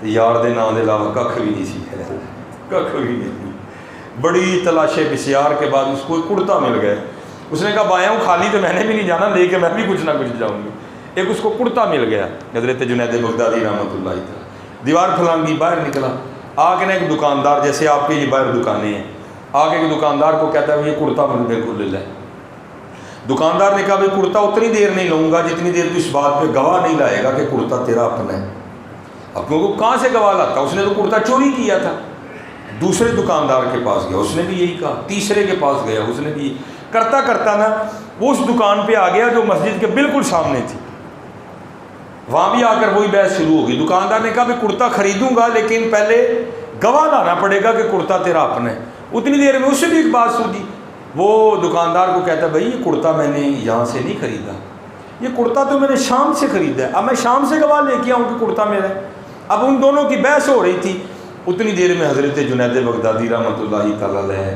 یار دے نام دے علاوہ ککھ بھی نہیں سی، ککھ بھی نہیں. بڑی تلاشے بسیار کے بعد اس کو ایک کرتا مل گیا. اس نے کہا بایا ہوں خالی تو میں نے بھی نہیں جانا، لے کے میں بھی کچھ نہ کچھ جاؤں گی. ایک اس کو کرتا مل گیا حضرت جنید بغدادی رحمۃ اللہ تعالیٰ. دیوار پھلانگی باہر نکلا، آ کے نا ایک دکاندار جیسے آپ کے یہ باہر دکانیں ہیں، آ کے ایک دکاندار کو کہتا ہے یہ کرتا میرے کو لے لے. دکاندار نے کہا بھائی کرتا اتنی دیر نہیں لوں گا جتنی دیر تو اس بات پہ گواہ نہیں لائے گا کہ کرتا تیرا اپنا ہے. اب کیونکہ کہاں سے گواہ لاتا، اس نے تو کرتا چوری کیا تھا. دوسرے دکاندار کے پاس گیا، اس نے بھی یہی کہا. تیسرے کے پاس گیا، اس نے بھی کرتا کرتا نا وہ اس دکان پہ آ گیا جو مسجد کے بالکل سامنے تھی. وہاں بھی آ کر وہی بحث شروع ہوگی. دکاندار نے کہا میں کرتا خریدوں گا لیکن پہلے گواہ لانا پڑے گا کہ کرتا تیرا اپنا ہے. اتنی دیر میں اس سے بھی ایک بات سوچی. وہ دکاندار کو کہتا ہے بھائی یہ کرتا میں نے یہاں سے نہیں خریدا، یہ کرتا تو میں نے شام سے خریدا ہے، اب میں شام سے گواہ لے کے آؤں کہ کرتا میرا ہے. اب ان دونوں کی بحث ہو رہی تھی. اتنی دیر میں حضرت جنید بغدادی رحمۃ اللہ تعالیٰ علیہ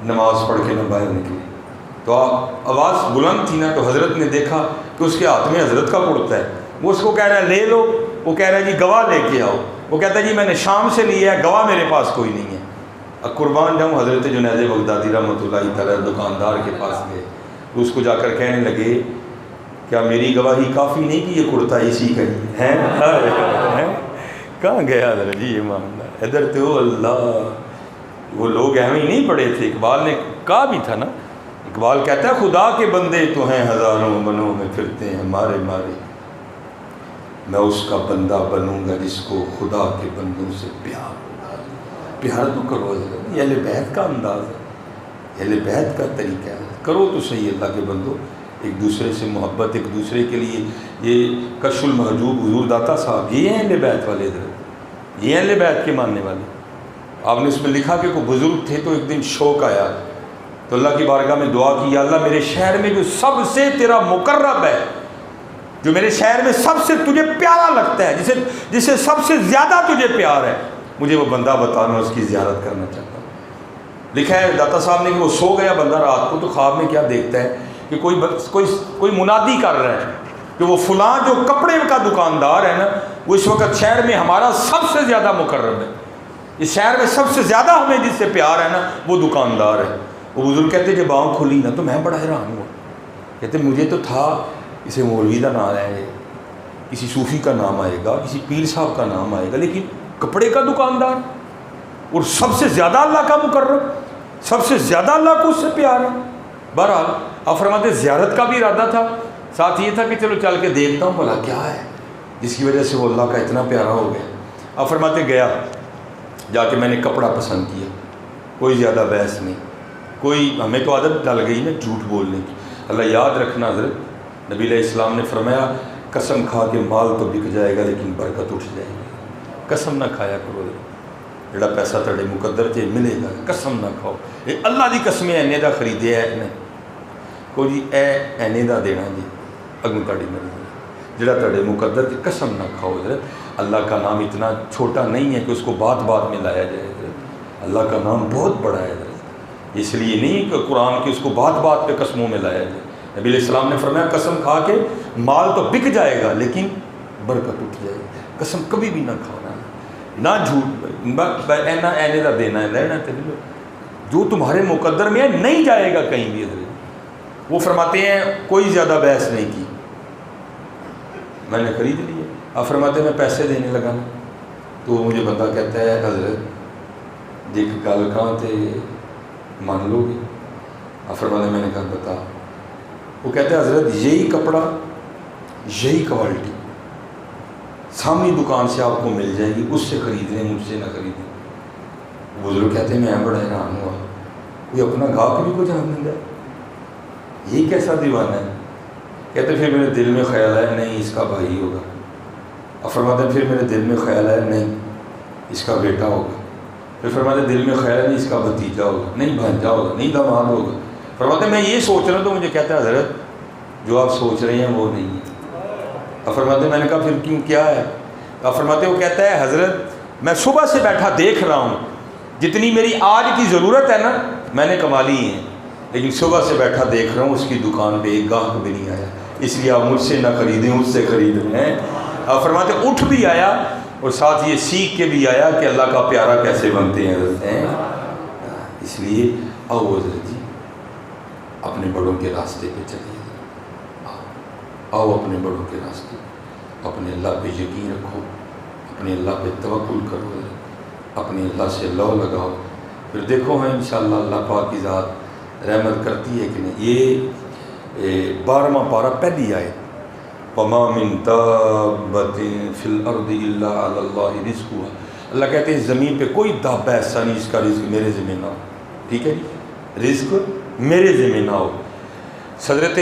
نماز پڑھ کے نہ باہر نکلے. تو آواز بلند تھی نا، تو حضرت نے دیکھا کہ اس کے ہاتھ میں حضرت کا کرتا ہے. وہ اس کو کہہ رہا ہے لے لو، وہ کہہ رہا ہے جی گواہ لے کے آؤ. وہ کہتا ہے جی میں نے شام سے لیا ہے، گواہ میرے پاس کوئی نہیں ہے. اب قربان جاؤں حضرت جنید بغدادی رحمۃ اللہ تعالیٰ دکاندار کے پاس گئے، تو اس کو جا کر کہنے لگے کیا میری گواہی کافی نہیں کہ یہ کرتا اسی کا ہی ہے؟ کہاں گیا حضرت جی یہ معاملہ، ادھر تو اللہ وہ لوگ اہم ہی نہیں پڑے تھے. اقبال نے کہا بھی تھا نا، اقبال کہتا ہے خدا کے بندے تو ہیں ہزاروں منوں میں پھرتے ہیں مارے مارے، میں اس کا بندہ بنوں گا جس کو خدا کے بندوں سے پیار تو کرو. یہ اہل بیت کا انداز ہے، اہل بیت کا طریقہ ہے. کرو تو صحیح اللہ کے بندو، ایک دوسرے سے محبت، ایک دوسرے کے لیے. یہ کشف المحجوب حضور داتا صاحب یہ ہیں اہل بیت والے، حضرت یہ اہل بیت کے ماننے والے. آپ نے اس میں لکھا کہ کوئی بزرگ تھے تو ایک دن شوق آیا تو اللہ کی بارگاہ میں دعا کی، یا اللہ میرے شہر میں جو سب سے تیرا مقرب ہے، جو میرے شہر میں سب سے تجھے پیارا لگتا ہے، جسے سب سے زیادہ تجھے پیار ہے، مجھے وہ بندہ بتانا، اس کی زیارت کرنا چاہتا ہوں. لکھا ہے داتا صاحب نے کہ وہ سو گیا بندہ رات کو، تو خواب میں کیا دیکھتا ہے کہ کوئی منادی کر رہا ہے کہ وہ فلاں جو کپڑے کا دکاندار ہے نا، وہ اس وقت شہر میں ہمارا سب سے زیادہ مقرب ہے، اس شہر میں سب سے زیادہ ہمیں جس سے پیار ہے نا وہ دکاندار ہے. وہ بزرگ کہتے جب آنکھ کھلی نا تو میں بڑا حیران ہوا. کہتے مجھے تو تھا اسے مولوی کا نام آئے گا، کسی صوفی کا نام آئے گا، کسی پیر صاحب کا نام آئے گا، لیکن کپڑے کا دکاندار اور سب سے زیادہ اللہ کا مقرب، سب سے زیادہ اللہ کو اس سے پیار ہے. بہرحال آپ فرماتے زیارت کا بھی ارادہ تھا، ساتھ یہ تھا کہ چلو چل کے دیکھتا ہوں بھلا کیا ہے جس کی وجہ سے وہ اللہ کا اتنا پیارا ہو گیا. آپ فرماتے گیا، جا کے میں نے کپڑا پسند کیا، کوئی زیادہ بحث نہیں، کوئی ہمیں تو عادت ڈل گئی نا جھوٹ بولنے کی. اللہ یاد رکھنا حضرت نبی علیہ السلام نے فرمایا قسم کھا کے مال تو بک جائے گا لیکن برکت اٹھ جائے گی. قسم نہ کھایا کرو، جڑا پیسہ تھوڑے مقدر سے ملے گا قسم نہ کھاؤ. یہ اللہ دی قسمیں اینے دا خریدے ہے نہیں کو جی، اے اینے دا دینا جی اگوں تاڑی مرضی، جڑا تھوڑے مقدر سے قسم نہ کھاؤ. حضرت اللہ کا نام اتنا چھوٹا نہیں ہے کہ اس کو بات بات میں لایا جائے. حضرت اللہ کا نام بہت بڑا ہے. حضرت اس لیے نہیں کہ قرآن کی اس کو بات بات پہ قسموں میں لایا جائے. نبی علیہ السلام نے فرمایا قسم کھا کے مال تو بک جائے گا لیکن برکت اٹھ جائے گی. قسم کبھی بھی نہ کھانا, نہ جھوٹ, اینا اینے کا دینا ہے لینا تے جو تمہارے مقدر میں ہے نہیں جائے گا کہیں بھی. حضرت وہ فرماتے ہیں کوئی زیادہ بحث نہیں کی, میں نے خرید لی ہے. اب فرماتے ہیں میں پیسے دینے لگا نا, تو مجھے بندہ کہتا ہے حضرت دیکھ گل کہاں تے مان لو گے. اب فرماتے ہیں میں نے کہا بتا. وہ کہتے ہیں حضرت یہی کپڑا یہی کوالٹی سامنے دکان سے آپ کو مل جائے گی, اس سے خرید لیں مجھ سے نہ خریدیں. بزرگ کہتے ہیں میں بڑا حیران ہوا, کوئی اپنا گاہک بھی کو جان دیں گا, یہی کیسا دیوانہ ہے. کہتے پھر میرے دل میں خیال آیا نہیں اس کا بھائی ہوگا. اور فرماتے ہیں پھر میرے دل میں خیال آیا نہیں اس کا بیٹا ہوگا. پھر فرماتے دل میں خیال آیا نہیں اس کا بھتیجا ہوگا, نہیں بھانجا ہوگا, نہیں داماد ہوگا. فرماتے میں یہ سوچ رہا ہوں تو مجھے کہتا ہے حضرت جو آپ سوچ رہے ہیں وہ نہیں ہے. اب فرماتے میں نے کہا پھر کیوں کیا ہے. اب فرماتے وہ کہتا ہے حضرت میں صبح سے بیٹھا دیکھ رہا ہوں جتنی میری آج کی ضرورت ہے نا میں نے کما لی ہیں, لیکن صبح سے بیٹھا دیکھ رہا ہوں اس کی دکان پہ ایک گاہک بھی نہیں آیا, اس لیے آپ مجھ سے نہ خریدیں مجھ سے خرید رہے ہیں. اب فرماتے اٹھ بھی آیا اور ساتھ یہ سیکھ کے بھی آیا کہ اللہ کا پیارا کیسے بنتے ہیں حضرت ہیں. اس لیے آؤ حضرت جی اپنے بڑوں کے راستے پہ چلیے, آؤ اپنے بڑوں کے راستے, اپنے اللہ پہ یقین رکھو, اپنے اللہ پہ توکل کرو, اپنے اللہ سے لو لگاؤ, پھر دیکھو ہیں انشاءاللہ اللہ پاک کی ذات رحمت کرتی ہے کہ نہیں. یہ 12واں پارہ پہلی آیت وَمَا مِن دَابَّةٍ فِي الْأَرْضِ إِلَّا عَلَى اللَّهِ رِزْقُهَا. اللہ کہتے ہیں زمین پہ کوئی دابہ ایسا نہیں اس کا رزق میرے ذمہ نہ ہو. ٹھیک ہے جی, رزق میرے ذمہ نہ ہو. حضرت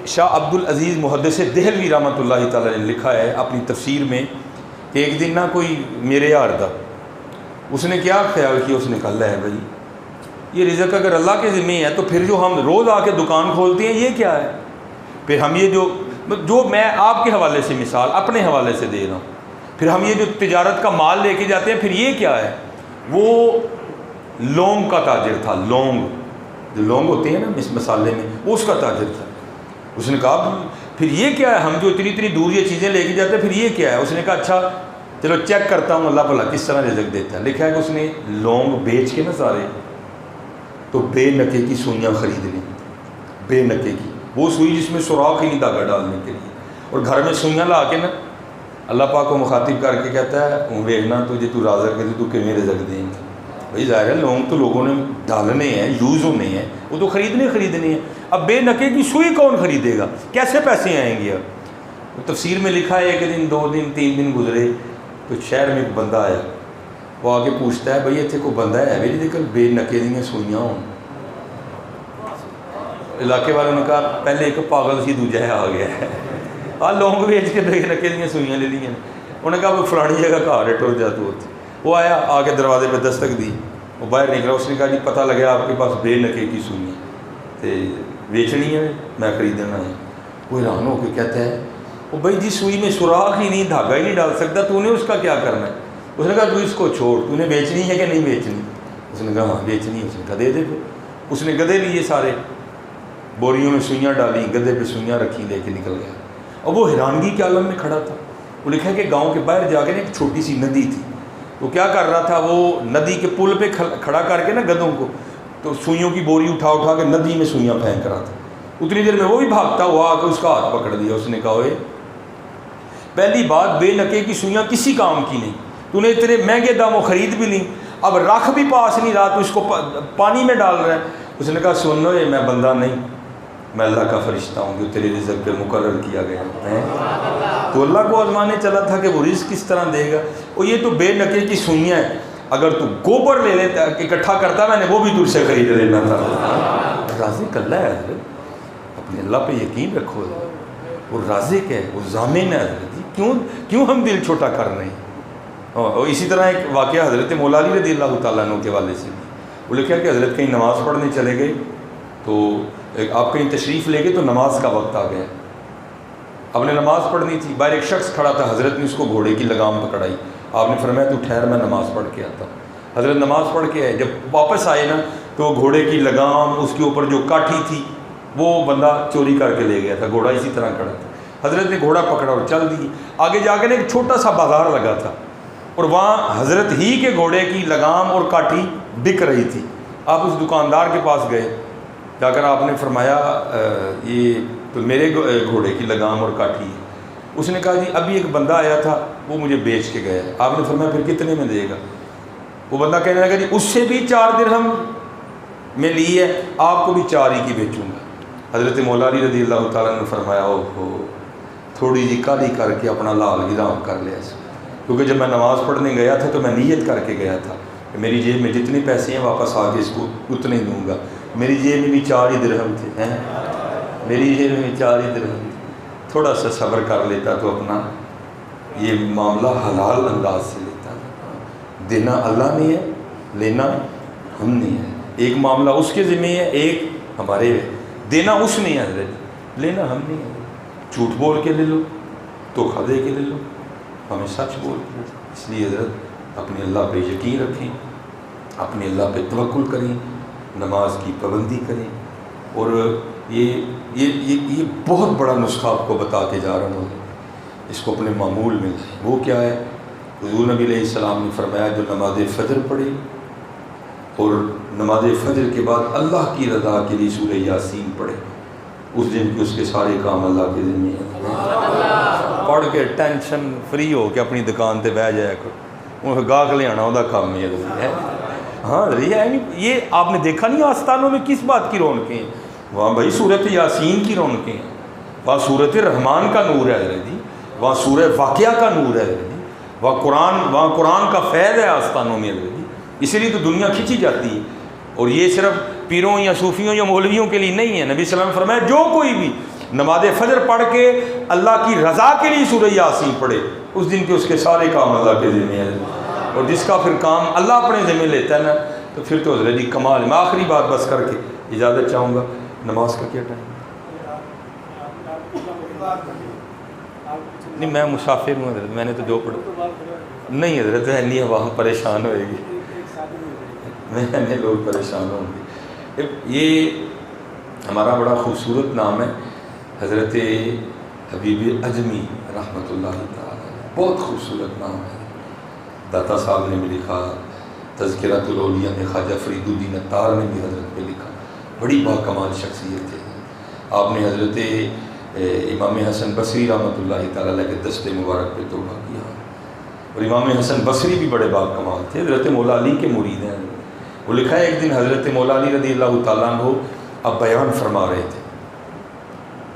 شاہ عبد العزیز محدث دہلوی رحمۃ اللہ تعالی نے لکھا ہے اپنی تفسیر میں کہ ایک دن نہ کوئی میرے یار تھا, اس نے کیا خیال کیا, اس نے کہا لے بھائی یہ رزق اگر اللہ کے ذمہ ہے تو پھر جو ہم روز آ کے دکان کھولتے ہیں یہ کیا ہے. پھر ہم یہ جو میں آپ کے حوالے سے مثال اپنے حوالے سے دے رہا ہوں, پھر ہم یہ جو تجارت کا مال لے کے جاتے ہیں پھر یہ کیا ہے. وہ لونگ کا تاجر تھا, لونگ جو لونگ ہوتے ہیں نا اس مسالے میں وہ اس کا تاجر تھا. اس نے کہا پھر یہ کیا ہے, ہم جو اتنی دور یہ چیزیں لے کے جاتے ہیں پھر یہ کیا ہے. اس نے کہا اچھا چلو چیک کرتا ہوں اللہ بھلا کس طرح رزق دیتا ہے. لکھا ہے کہ اس نے لونگ بیچ کے نا سارے تو بے نکے کی سوئیاں خرید لی, بے نکے کی وہ سوئی جس میں سوراخ ہی نہیں دھاگا ڈالنے کے لیے, اور گھر میں سوئیاں لا کے نا اللہ پاک کو مخاطب کر کے کہتا ہے ویکھنا تجھے تو رازق ہے تو کیویں رزق دیں گے. بھائی ظاہر ہے لونگ تو لوگوں نے ڈالنے ہیں, یوز ہونے ہیں, وہ تو خریدنے ہیں. اب بے نکے کی سوئی کون خریدے گا, کیسے پیسے آئیں گے. اب تفسیر میں لکھا ہے ایک دن 2 دن 3 دن گزرے تو شہر میں ایک بندہ آیا, وہ آگے پوچھتا ہے بھائی اتنے کوئی بندہ ہے بھی نہیں بے نکے دیا سوئیاں ہوں. علاقے والوں نے کہا پہلے ایک پاگل سی دوجا ہے آ گیا ہے, لونگ بیچ کے بے نکے دیا سوئیاں لے لی ہیں. انہوں نے کہا وہ فلانی جگہ گھر ہے ٹر جا تو. وہ آیا آ کے دروازے پہ دستک دی, وہ باہر نکلا, اس نے کہا جی پتہ لگا آپ کے پاس بے نکے کی سوئیاں تے بیچنی ہے میں خریدنا ہے. وہ حیران ہو کے کہتا ہے وہ بھائی جی سوئی میں سوراخ ہی نہیں, دھاگا ہی نہیں ڈال سکتا, تو نے اس کا کیا کرنا ہے. اس نے کہا تو اس کو چھوڑ, تو نے بیچنی ہے کہ نہیں بیچنی. اس نے کہا ہاں بیچنی ہے. اس نے کہا دے دے. پھر اس نے گدھے لیے سارے, بوریوں میں سوئیاں ڈالی, گدھے پہ سوئیاں رکھی, لے کے نکل گیا. اور وہ حیرانگی کے عالم میں کھڑا تھا. وہ لکھا کہ گاؤں کے باہر جا کے نا ایک چھوٹی سی ندی تھی, وہ کیا کر رہا تھا, وہ ندی کے پل پہ کھڑا کر کے نا گدھوں کو تو سوئیوں کی بوری اٹھا کے ندی میں سوئیاں پھینک رہا تھا. اتنی دیر میں وہ بھی بھاگتا ہوا آ کے اس کا ہاتھ پکڑ دیا. اس نے کہا اوئے پہلی بات بے نکے کی سوئیاں کسی کام کی نہیں, تو نے اتنے مہنگے داموں خرید بھی لیں, اب رکھ بھی پاس نہیں رہا تو اس کو پانی میں ڈال رہا ہے. اس نے کہا سن لو میں بندہ نہیں, میں اللہ کا فرشتہ ہوں جو تیرے رزق پہ مقرر کیا گیا ہے. تو اللہ کو آزمانے چلا تھا کہ وہ رزق کس طرح دے گا. اور یہ تو بے نکے کی سوئیاں ہیں, اگر تو گوبر لے لیتا اکٹھا کرتا میں نے وہ بھی تجھ سے خرید لینا تھا. رازق اللہ ہے حضرت, اپنے اللہ پہ یقین رکھو, وہ رازق ہے, وہ ضامن ہے حضرت. کیوں ہم دل چھوٹا کر رہے ہیں. اور اسی طرح ایک واقعہ حضرت مولا علی رضی اللہ تعالیٰ عنہ کے والے سے, وہ لکھا کہ حضرت کہیں نماز پڑھنے چلے گئے تو آپ کہیں تشریف لے گئے تو نماز کا وقت آ گیا, آپ نے نماز پڑھنی تھی. باہر ایک شخص کھڑا تھا, حضرت نے اس کو گھوڑے کی لگام پکڑائی. آپ نے فرمایا تو ٹھہر میں نماز پڑھ کے آتا. حضرت نماز پڑھ کے آئے, جب واپس آئے نا تو گھوڑے کی لگام، اس کے اوپر جو کاٹھی تھی، وہ بندہ چوری کر کے لے گیا تھا، گھوڑا اسی طرح کھڑا تھا۔ حضرت نے گھوڑا پکڑا اور چل دی۔ آگے جا کر ایک چھوٹا سا بازار لگا تھا، اور وہاں حضرت ہی کے گھوڑے کی لگام اور کاٹھی بک رہی تھی۔ آپ اس دکاندار کے پاس گئے، جا کر آپ نے فرمایا یہ تو میرے گھوڑے کی لگام اور کاٹھی ہے۔ اس نے کہا جی ابھی ایک بندہ آیا تھا، وہ مجھے بیچ کے گیا۔ آپ نے فرمایا پھر کتنے میں دے گا؟ وہ بندہ کہنے لگا جی اس سے بھی 4 درہم میں لی ہے، آپ کو بھی 4 ہی کی بیچوں گا۔ حضرت مولا علی رضی اللہ تعالیٰ نے فرمایا اوہو، تھوڑی جی کالی کر کے اپنا لال گرام کر لیا اس، کیونکہ جب میں نماز پڑھنے گیا تھا تو میں نیت کر کے گیا تھا کہ میری جیب میں جتنے پیسے ہیں واپس آ کے اس کو اتنے ہی دوں گا۔ میری جیب میں بھی 4 ہی درہم تھے، میری جیب میں بھی 4 ہی درہم تھے۔ تھوڑا سا صبر کر لیتا تو اپنا یہ معاملہ حلال انداز سے لیتا۔ دینا اللہ نے ہے، لینا ہم نے ہے۔ ایک معاملہ اس کے ذمہ ہے، ایک ہمارے ہے۔ دینا اس نے ہے حضرت، لینا ہم نے ہے۔ جھوٹ بول کے لے لو، دھوکہ دے کے لے لو، ہمیں سچ بول کے۔ اس لیے حضرت اپنے اللہ پہ یقین رکھیں، اپنے اللہ پہ توکل کریں، نماز کی پابندی کریں، اور یہ بہت بڑا نسخہ آپ کو بتا کے جا رہا ہوں، اس کو اپنے معمول میں لائیں۔ وہ کیا ہے؟ حضور نبی علیہ السلام نے فرمایا جو نماز فجر پڑھے اور نماز فجر کے بعد اللہ کی رضا کے لیے سورہ یاسین پڑھے، اس دن کی اس کے سارے کام اللہ کے ذمہ ہیں۔ پڑھ کے ٹینشن فری ہو کے اپنی دکان تے بہ جایا کرو، وہ گاہک لے آنا وہ کام ہے۔ ہاں یہ آپ نے دیکھا نہیں آستانوں میں کس بات کی رونقیں ہیں؟ وہاں بھائی سورۃ یاسین کی رونقیں ہیں، وہاں سورۃ رحمان کا نور ہے حضرت جی، وہاں سورہ واقعہ کا نور ہے حضرت جی، وہاں قرآن کا فیض ہے آستانوں میں حضرت جی۔ اسی لیے تو دنیا کھینچی جاتی ہے، اور یہ صرف پیروں یا صوفیوں یا مولویوں کے لیے نہیں ہے۔ نبی صلی اللہ علیہ وسلم نے فرمایا جو کوئی بھی نماز فجر پڑھ کے اللہ کی رضا کے لیے سورہ یاسین پڑھے، اس دن کے اس کے سارے کام اللہ کے ذمہ ہیں، اور جس کا پھر کام اللہ اپنے ذمہ لیتا ہے نا، تو پھر تو حضرت جی کمال ہے۔ میں آخری بات بس کر کے اجازت چاہوں گا، نماز کا کیا ٹائم؟ نہیں میں مسافر ہوں حضرت، میں نے تو جو پڑھا نہیں حضرت، نہیں وہاں پریشان ہوئے گی، میں لوگ پریشان ہوں گے۔ یہ ہمارا بڑا خوبصورت نام ہے حضرت حبیب اجمی رحمۃ اللہ تعالی، بہت خوبصورت نام ہے۔ داتا صاحب نے بھی لکھا، تذکرۃ الاولیاء میں خواجہ فرید الدین اتار نے بھی حضرت پہ لکھا، بڑی باکمال شخصیت ہے۔ آپ نے حضرت امام حسن بصری رحمۃ اللہ تعالیٰ علیہ کے دست مبارک پہ توبہ کیا، اور امام حسن بصری بھی بڑے باکمال تھے، حضرت مولا علی کے مرید ہیں۔ وہ لکھا ہے ایک دن حضرت مولا علی رضی اللہ تعالیٰ عنہ اب بیان فرما رہے تھے،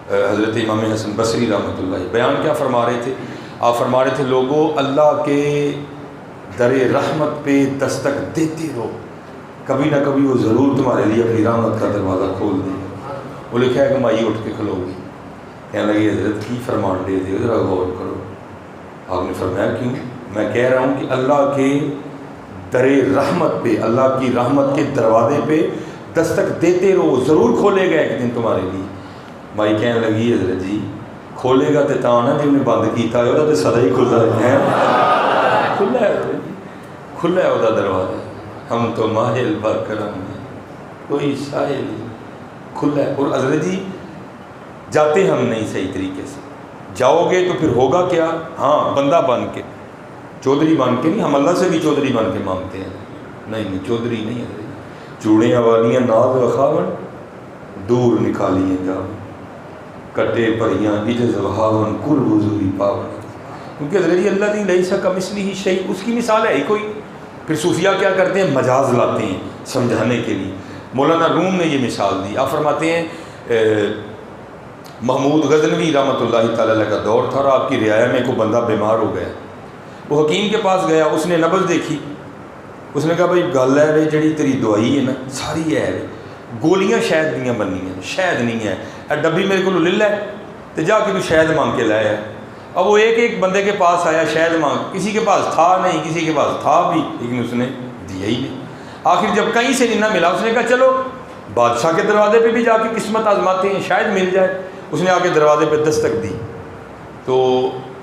حضرت امام حسن بصری رحمۃ اللہ بیان کیا فرما رہے تھے؟ آپ فرما رہے تھے لوگوں اللہ کے در رحمت پہ دستک دیتے رہو، کبھی نہ کبھی وہ ضرور تمہارے لیے اپنی رحمت کا دروازہ کھول دے گا۔ وہ لکھا ہے کہ مائی اٹھ کے کھلو گی، کہنے لگی حضرت کی فرمان دے دے، ذرا غور کرو۔ آپ نے فرمایا کیوں؟ میں کہہ رہا ہوں کہ اللہ کے در رحمت پہ، اللہ کی رحمت کے دروازے پہ دستک دیتے رہو، ضرور کھولے گا ایک دن تمہارے لیے۔ مائی کہنے لگی حضرت جی کھولے گا تو تانا جی انہیں بند کیتا ہے وہ تو سدا ہی کھلا ہے، کھلا ہے کھلا ہے وہ دروازہ، ہم تو ماہل برکرم ہیں، کوئی سائل کھلا ہے۔ اور حضرت جی جاتے ہم نہیں صحیح طریقے سے، جاؤ گے تو پھر ہوگا کیا؟ ہاں بندہ بن کے، چودھری بن کے نہیں، ہم اللہ سے بھی چودھری بن کے مانگتے ہیں، نہیں چودھری نہیں ہے۔ چوڑیاں والیاں ناز وخاون دور نکالیے جا، کٹے پریاں عجز وہاون کل حضوری پاون، کیونکہ حضرت جی اللہ دی لیسا کمثلہ شیء، اس کی مثال ہے ہی کوئی۔ پھر صوفیہ کیا کرتے ہیں؟ مجاز لاتے ہیں سمجھانے کے لیے۔ مولانا روم نے یہ مثال دی، آپ فرماتے ہیں محمود غزنوی رحمۃ اللہ تعالی علیہ کا دور تھا، اور آپ کی رعایا میں کوئی بندہ بیمار ہو گیا، وہ حکیم کے پاس گیا، اس نے نبض دیکھی، اس نے کہا بھائی گل ہے بھائی جڑی تیری دوائی ہے نا ساری ہے، گولیاں شہد دیاں بننی ہیں، شہد نہیں ہے، اے ڈبی میرے کو لے لے تو جا کے تو شہد مانگ کے لایا۔ اب وہ ایک بندے کے پاس آیا شہد مانگ، کسی کے پاس تھا نہیں، کسی کے پاس تھا بھی، لیکن اس نے دیا ہی نہیں۔ آخر جب کہیں سے نہیں نہ ملا، اس نے کہا چلو بادشاہ کے دروازے پہ بھی جا کے قسمت آزماتے ہیں، شاید مل جائے۔ اس نے آگے دروازے پہ دستک دی، تو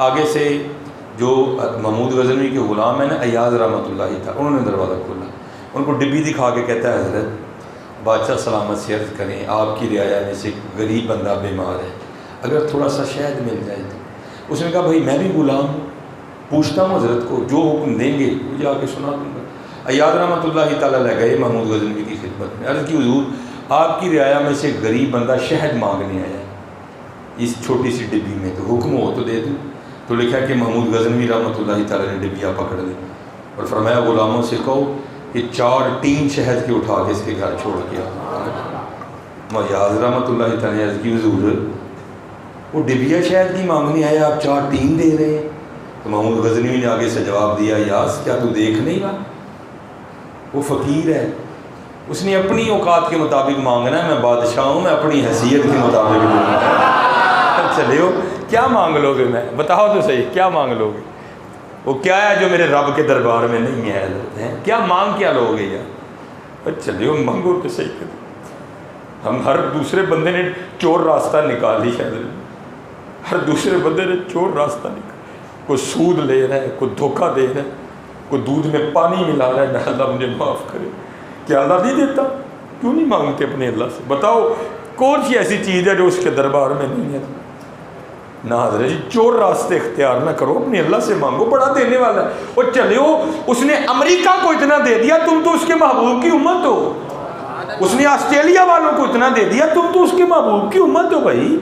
آگے سے جو محمود غزنوی کے غلام ہیں نا ایاز رحمۃ اللہ تھا، انہوں نے دروازہ کھولا، ان کو ڈبی دکھا کے کہتا ہے حضرت بادشاہ سلامت سے عرض کریں آپ کی رعایا میں سے غریب بندہ بیمار ہے، اگر تھوڑا سا شہد مل جائے تو۔ اس نے کہا بھائی میں بھی غلام ہوں، پوچھتا ہوں حضرت کو، جو حکم دیں گے مجھے آ کے سنا دوں گا۔ ایاد رحمۃ اللہ تعالیٰ علیہ گئے محمود غزنوی کی خدمت میں، عرض کی حضور آپ کی رعایا میں سے غریب بندہ شہد مانگنے آیا ہے اس چھوٹی سی ڈبی میں، تو حکم ہو تو دے دوں۔ تو لکھا کہ محمود غزنوی رحمۃ اللہ تعالیٰ نے ڈبیا پکڑ لی اور فرمایا غلاموں سے کہو کہ 4 ٹین شہد کے اٹھا کے اس کے گھر چھوڑ کے آؤ۔ ایاد رحمۃ اللہ تعالیٰ نے عرض کی حضور وہ ڈبیا شہد کی مانگنے آیا، آپ 4 ٹین دے رہے ہیں؟ تو محمود غزنوی نے آگے سے جواب دیا، یاس کیا تو دیکھ نہیں رہا وہ فقیر ہے، اس نے اپنی اوقات کے مطابق مانگنا ہے، میں بادشاہ ہوں، میں اپنی حیثیت کے مطابق مانگنا۔ چلے ہو کیا مانگ لو گے؟ میں بتاؤ تو صحیح کیا مانگ لو گے؟ وہ کیا ہے جو میرے رب کے دربار میں نہیں ہے حضرت ہیں؟ کیا مانگ کیا لو گے یار؟ چلے ہو مانگو تو صحیح کر۔ ہم ہر دوسرے بندے نے چور راستہ نکال لی ہے، ہر دوسرے بندے نے چور راستہ نکال، کوئی سود لے رہا ہے، کوئی دھوکہ دے رہا ہے، کوئی دودھ میں پانی ملا رہا ہے، میں اللہ مجھے معاف کرے۔ کیا اللہ نہیں دیتا؟ کیوں نہیں مانگتے اپنے اللہ سے؟ بتاؤ کون سی ایسی چیز ہے جو اس کے دربار میں نہیں ہے؟ نہ حضرت جی چور راستے اختیار نہ کرو، اپنے اللہ سے مانگو، بڑا دینے والا ہے۔ اور چلے ہو اس نے امریکہ کو اتنا دے دیا، تم تو اس کے محبوب کی امت ہو۔ اس نے آسٹریلیا والوں کو اتنا دے دیا، تم تو اس کے محبوب کی امت ہو بھائی،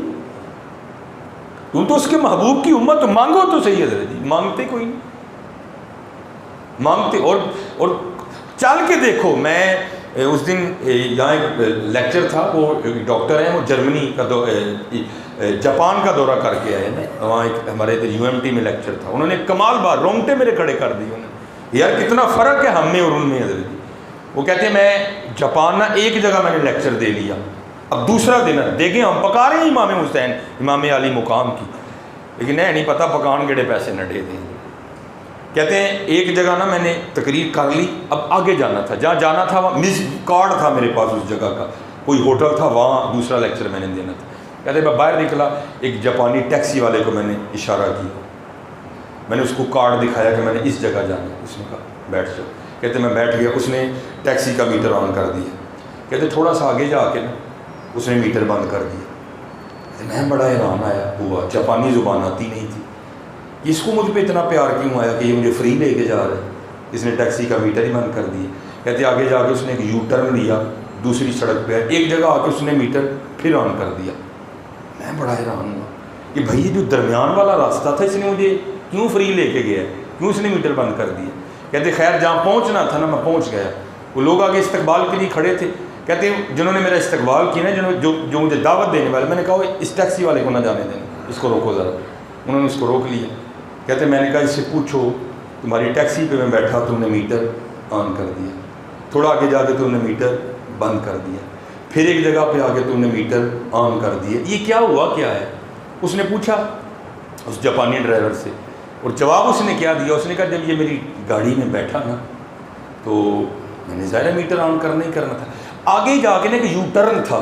تم تو اس کے محبوب کی امت ہو۔ مانگو تو صحیح حضرت جی، مانگتے کوئی نہیں مانگتے۔ اور چل کے دیکھو، میں اس دن یہاں ایک لیکچر تھا، وہ ڈاکٹر ہیں، وہ جرمنی کا جاپان کا دورہ کر کے آئے نا، وہاں ایک ہمارے UMT میں لیکچر تھا، انہوں نے کمال بات رونگٹے میرے کھڑے کر دی انہوں نے، یار کتنا فرق ہے ہم میں اور ان میں حضرت جی۔ وہ کہتے ہیں میں جاپان نہ ایک جگہ میں نے لیکچر دے لیا، اب دوسرا دن دیکھیں ہم پکا رہے ہیں امام حسین امام علی مقام کی، لیکن نہیں پتہ پکان کیڑے پیسے نہ دے دیں۔ کہتے ہیں ایک جگہ نا میں نے تقریر کر لی، اب آگے جانا تھا، جہاں جانا تھا وہاں مس کارڈ تھا میرے پاس اس جگہ کا، کوئی ہوٹل تھا، وہاں دوسرا لیکچر میں نے دینا تھا۔ کہتے میں باہر نکلا، ایک جاپانی ٹیکسی والے کو میں نے اشارہ کیا، میں نے اس کو کارڈ دکھایا کہ میں نے اس جگہ جانا ہے، اس نے کہا بیٹھ جاؤ۔ کہتے میں بیٹھ گیا، اس نے ٹیکسی کا میٹر آن کر دیا۔ کہتے تھوڑا سا آگے جا کے نا اس نے میٹر بند کر دیا۔ میں بڑا حیران آیا ہوا، جاپانی زبان آتی نہیں تھی، اس کو مجھ پہ اتنا پیار کیوں آیا کہ یہ مجھے فری لے کے جا رہا ہے؟ اس نے ٹیکسی کا میٹر ہی بند کر دیا۔ کہتے آگے جا کے اس نے ایک یو ٹرن لیا، دوسری سڑک پہ ایک جگہ آ کے اس نے میٹر پھر آن کر دیا۔ میں بڑا حیران ہوا کہ بھائی یہ جو درمیان والا راستہ تھا اس نے مجھے کیوں فری لے کے گیا، کیوں اس نے میٹر بند کر دیا؟ کہتے خیر جہاں پہنچنا تھا نا میں پہنچ گیا، وہ لوگ آگے استقبال کے لیے کھڑے تھے۔ کہتے جنہوں نے میرا استقبال کیا نا، جو مجھے دعوت دینے والے، میں نے کہا اس ٹیکسی والے کو نہ جانے دینا، اس کو روکو ذرا۔ انہوں نے اس کو روک لیا۔ کہتے میں نے کہا اس سے پوچھو تمہاری ٹیکسی پہ میں بیٹھا تم نے میٹر آن کر دیا، تھوڑا آگے جا کے تم نے میٹر بند کر دیا، پھر ایک جگہ پہ آ کے تم نے میٹر آن کر دیا، یہ کیا ہوا کیا ہے؟ اس نے پوچھا اس جاپانی ڈرائیور سے، اور جواب اس نے کیا دیا؟ اس نے کہا جب یہ میری گاڑی میں بیٹھا نا تو میں نے ظاہر میٹر آن کرنا ہی کرنا تھا۔ آگے جا کے نا کہ یو ٹرن تھا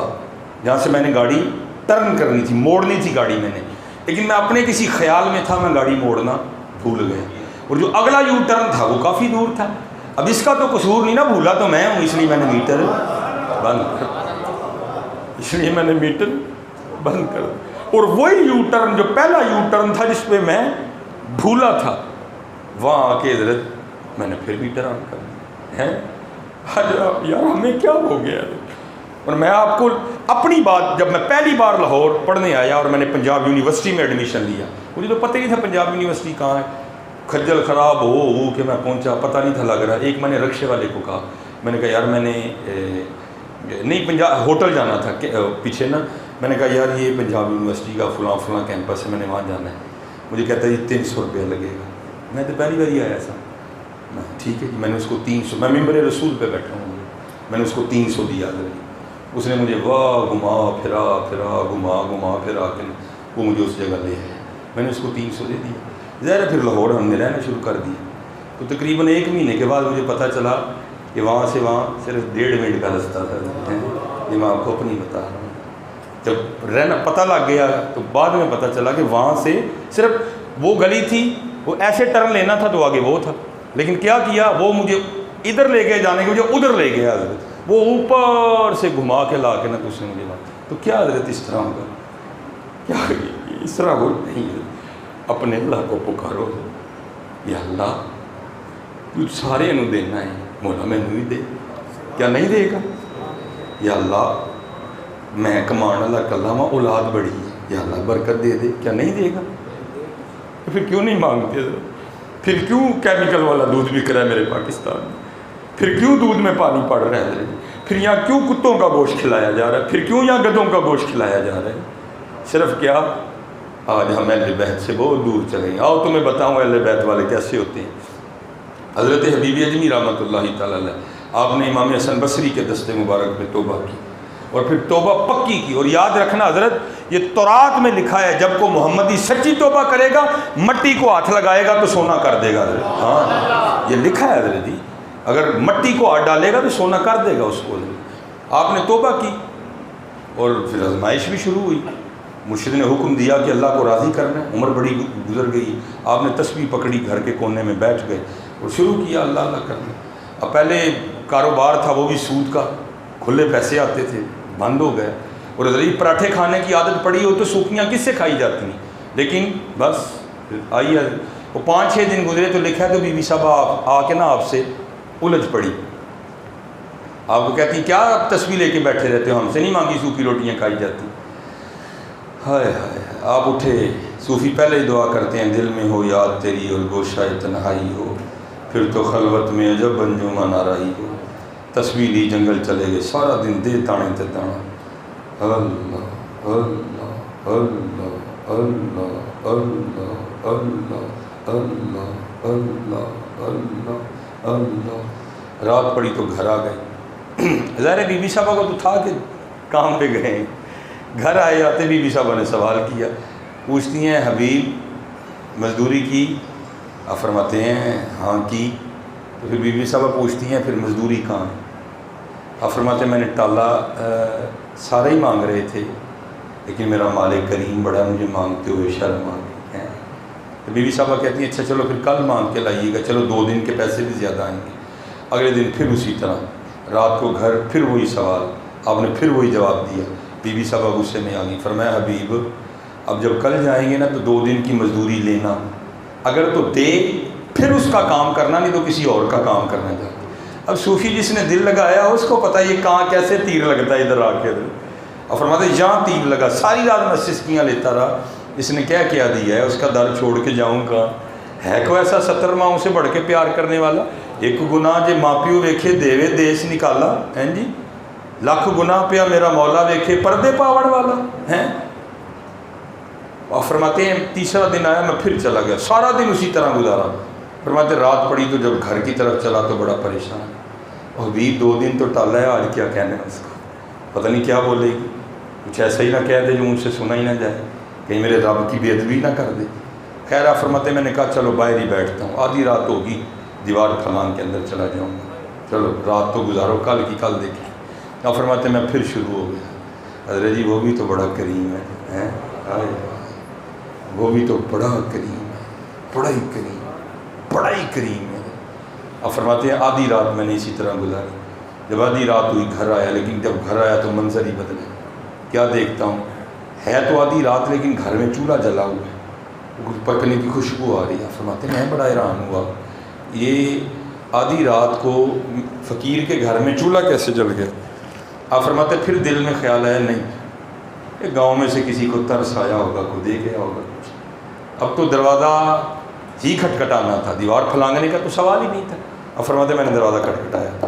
جہاں سے میں نے گاڑی ٹرن کرنی تھی، موڑنی تھی گاڑی میں نے، لیکن میں اپنے کسی خیال میں تھا، میں گاڑی موڑنا بھول گیا، اور جو اگلا یو ٹرن تھا وہ کافی دور تھا۔ اب اس کا تو قصور نہیں نا، بھولا تو میں ہوں، اس لیے میں نے میٹر بند کر اور وہی یو ٹرن جو پہلا یو ٹرن تھا جس پہ میں بھولا تھا، وہاں آ کے حضرت میں نے پھر میٹر آن کر دیا ہے۔ یار ہمیں کیا ہو گیا؟ اور میں آپ کو اپنی بات، جب میں پہلی بار لاہور پڑھنے آیا اور میں نے پنجاب یونیورسٹی میں ایڈمیشن لیا، مجھے تو پتہ نہیں تھا پنجاب یونیورسٹی کہاں ہے، کھجل خراب ہو کہ میں پہنچا، پتہ نہیں تھا لگ رہا۔ ایک میں نے رکشے والے کو کہا، میں نے کہا یار میں نے نہیں پنجاب ہوٹل جانا تھا پیچھے نا، میں نے کہا یار یہ پنجاب یونیورسٹی کا فلاں کیمپس ہے، میں نے وہاں جانا ہے۔ مجھے کہتا ہے یہ 300 روپیہ لگے گا۔ میں تو پہلی بار ہی آیا تھا، ٹھیک ہے جی، میں نے اس کو 300، میں ممبر رسول پہ بیٹھا ہوں، میں نے اس کو 300 دیا۔ اس نے مجھے واہ گھما پھرا کے وہ مجھے اس جگہ لے آیا، میں نے اس کو 300 دے دیا۔ ظاہر ہے پھر لاہور ہم نے رہنا شروع کر دیا، تو تقریباً 1 مہینے کے بعد مجھے پتہ چلا کہ وہاں سے وہاں صرف 1.5 منٹ کا رستہ تھا۔ یہ میں آپ کو اپنی بتا رہا ہوں، جب رہنا پتہ لگ گیا تو بعد میں پتہ چلا کہ وہاں سے صرف وہ گلی تھی، وہ ایسے ٹرن لینا تھا تو آگے وہ تھا، لیکن کیا وہ مجھے ادھر لے کے جانے کے مجھے ادھر لے گیا، وہ اوپر سے گھما کے لا کے نہ تو اس نے مجھے لا. تو کیا حضرت اس طرح ہوگا؟ کیا اس طرح ہو نہیں ہے. اپنے اللہ کو پکارو، یا اللہ تو سارے نو دینا ہے، مولا مینوں بھی دے. کیا نہیں دے گا؟ یا اللہ میں کمان والا کلا ہاں، اولاد بڑی ہے، یا اللہ برکت دے دے. کیا نہیں دے گا؟ پھر کیوں نہیں مانگتے؟ پھر کیوں کیمیکل والا دودھ بک رہا ہے میرے پاکستان میں؟ پھر کیوں دودھ میں پانی پڑ رہا ہے؟ پھر یہاں کیوں کتوں کا گوشت کھلایا جا رہا ہے؟ پھر کیوں یہاں گدھوں کا گوشت کھلایا جا رہا ہے؟ صرف کیا آج ہم اہل بیت سے بہت دور چلے گئے. آؤ تمہیں بتاؤں اہل بیت والے کیسے ہوتے ہیں. حضرت حبیب اجمی رحمۃ اللہ تعالیٰ علیہ، آپ نے امام حسن بصری کے دستے مبارک میں توبہ کی اور پھر توبہ پکی کی. اور یاد رکھنا حضرت، یہ تورات میں لکھا ہے جب کو محمدی سچی توبہ کرے گا، مٹی کو ہاتھ لگائے گا تو سونا کر دے گا. حضرت ہاں یہ لکھا ہے حضرت جی، اگر مٹی کو ہاتھ ڈالے گا تو سونا کر دے گا اس کو. آپ نے توبہ کی اور پھر آزمائش بھی شروع ہوئی. مرشد نے حکم دیا کہ اللہ کو راضی کرنا ہے. عمر بڑی گزر گئی، آپ نے تسبیح پکڑی، گھر کے کونے میں بیٹھ گئے اور شروع کیا اللہ اللہ کرنا. اب پہلے کاروبار تھا وہ بھی سود کا، کھلے پیسے آتے تھے، بند ہو گئے. اور غریب پراٹھے کھانے کی عادت پڑی ہو تو سوکھیاں کس سے کھائی جاتی ہیں. لیکن بس آئی ہے وہ 5-6 دن گزرے تو لکھا ہے تو بی بی صاحب آ کے نا آپ سے الجھ پڑی. آپ کو کہتی ہیں کیا آپ تسبیح لے کے بیٹھے رہتے ہو، ہم سے نہیں مانگی سوکھی روٹیاں کھائی جاتی. ہائے ہائے آپ اٹھے. صوفی پہلے ہی دعا کرتے ہیں دل میں ہو یاد تیری اور گوشۂ تنہائی ہو، پھر تو خلوت میں عجب انجمن آرائی ہو. تسبیح لی جنگل چلے گئے، سارا دن دے تانے تے تانا. اللہ اللہ اللہ اللہ اللہ اللہ اللہ اللہ اللہ اللہ. رات پڑی تو گھر آ گئے. ظاہر بی بی صاحبہ کو تو تھا کہ کام پہ گئے ہیں. گھر آئے آتے بی بی صاحبہ نے سوال کیا، پوچھتی ہیں حبیب مزدوری کی؟ آپ فرماتے ہیں ہاں کی. تو پھر بی بی صاحبہ پوچھتی ہیں پھر مزدوری کہاں ہے؟ آپ فرماتے ہیں میں نے ٹالا، سارے ہی مانگ رہے تھے لیکن میرا مالک کریم بڑا مجھے مانگتے ہوئے شرم آ گئی ہے. تو بی بی صاحبہ کہتی ہیں اچھا چلو پھر کل مانگ کے لائیے گا. چلو 2 دن کے پیسے بھی زیادہ آئیں گے. اگلے دن پھر اسی طرح، رات کو گھر پھر وہی سوال، آپ نے پھر وہی جواب دیا. بی بی صاحبہ غصے میں آ گئی. فرمایا حبیب اب جب کل جائیں گے نا تو 2 دن کی مزدوری لینا، اگر تو دے پھر اس کا کام کرنا، نہیں تو کسی اور کا کام کرنا چاہتا. اب صوفی جس نے دل لگایا اس کو پتہ یہ کہاں کیسے تیر لگتا ہے ادھر آ کے. اور فرماتے یہاں تیر لگا. ساری رات میں سسکیاں لیتا رہا. اس نے کیا دیا ہے، اس کا در چھوڑ کے جاؤں کہاں. ہے کوئی ایسا 70 ماؤں سے بڑھ کے پیار کرنے والا؟ ایک گناہ جے ماں پیو ویکھے دیوے دیس نکالا ہیں جی، لاکھ گناہ پیا میرا مولا ویکھے پردے پاوڑ والا ہیں. اور فرماتے ہیں تیسرا دن آیا میں پھر چلا گیا، سارا دن اسی طرح گزارا. فرماتے رات پڑی تو جب گھر کی طرف چلا تو بڑا پریشان. اور حبیب 2 دن تو ٹالا ہے، آج کیا کہنا ہے اس کو، پتہ نہیں کیا بولے گی. کچھ ایسا ہی نہ کہہ دے جو مجھ سے سنا ہی نہ جائے، کہیں میرے رب کی بے ادبی نہ کر دے. خیر آپ فرماتے میں نے کہا چلو باہر ہی بیٹھتا ہوں، آدھی رات ہوگی دیوار پھلانگ کے اندر چلا جاؤں گا. چلو رات تو گزارو، کل کی کل دیکھیں. آپ فرماتے میں پھر شروع ہو گیا. حضرت جی وہ بھی تو بڑا کریم ہے، وہ بھی تو بڑا کریم ہے، بڑا ہی کریم، بڑا ہی کریم ہے. آپ فرماتے ہیں آدھی رات میں نے اسی طرح گزاری. جب آدھی رات ہوئی گھر آیا، لیکن جب گھر آیا تو منظر ہی بدلا. کیا دیکھتا ہوں، ہے تو آدھی رات لیکن گھر میں چولہا جلا ہوا ہے، پکنے کی خوشبو آ رہی ہے. فرماتے ہیں میں بڑا حیران ہوا، یہ آدھی رات کو فقیر کے گھر میں چولہا کیسے جل گیا. آپ فرماتے پھر دل میں خیال آیا نہیں کہ گاؤں میں سے کسی کو ترس آیا ہوگا، کو دے گیا ہوگا کچھ. اب تو دروازہ ہی کھٹکھٹانا تھا، دیوار پھلانگنے کا تو سوال ہی نہیں تھا. اب فرماتے میں نے دروازہ کھٹکھٹایا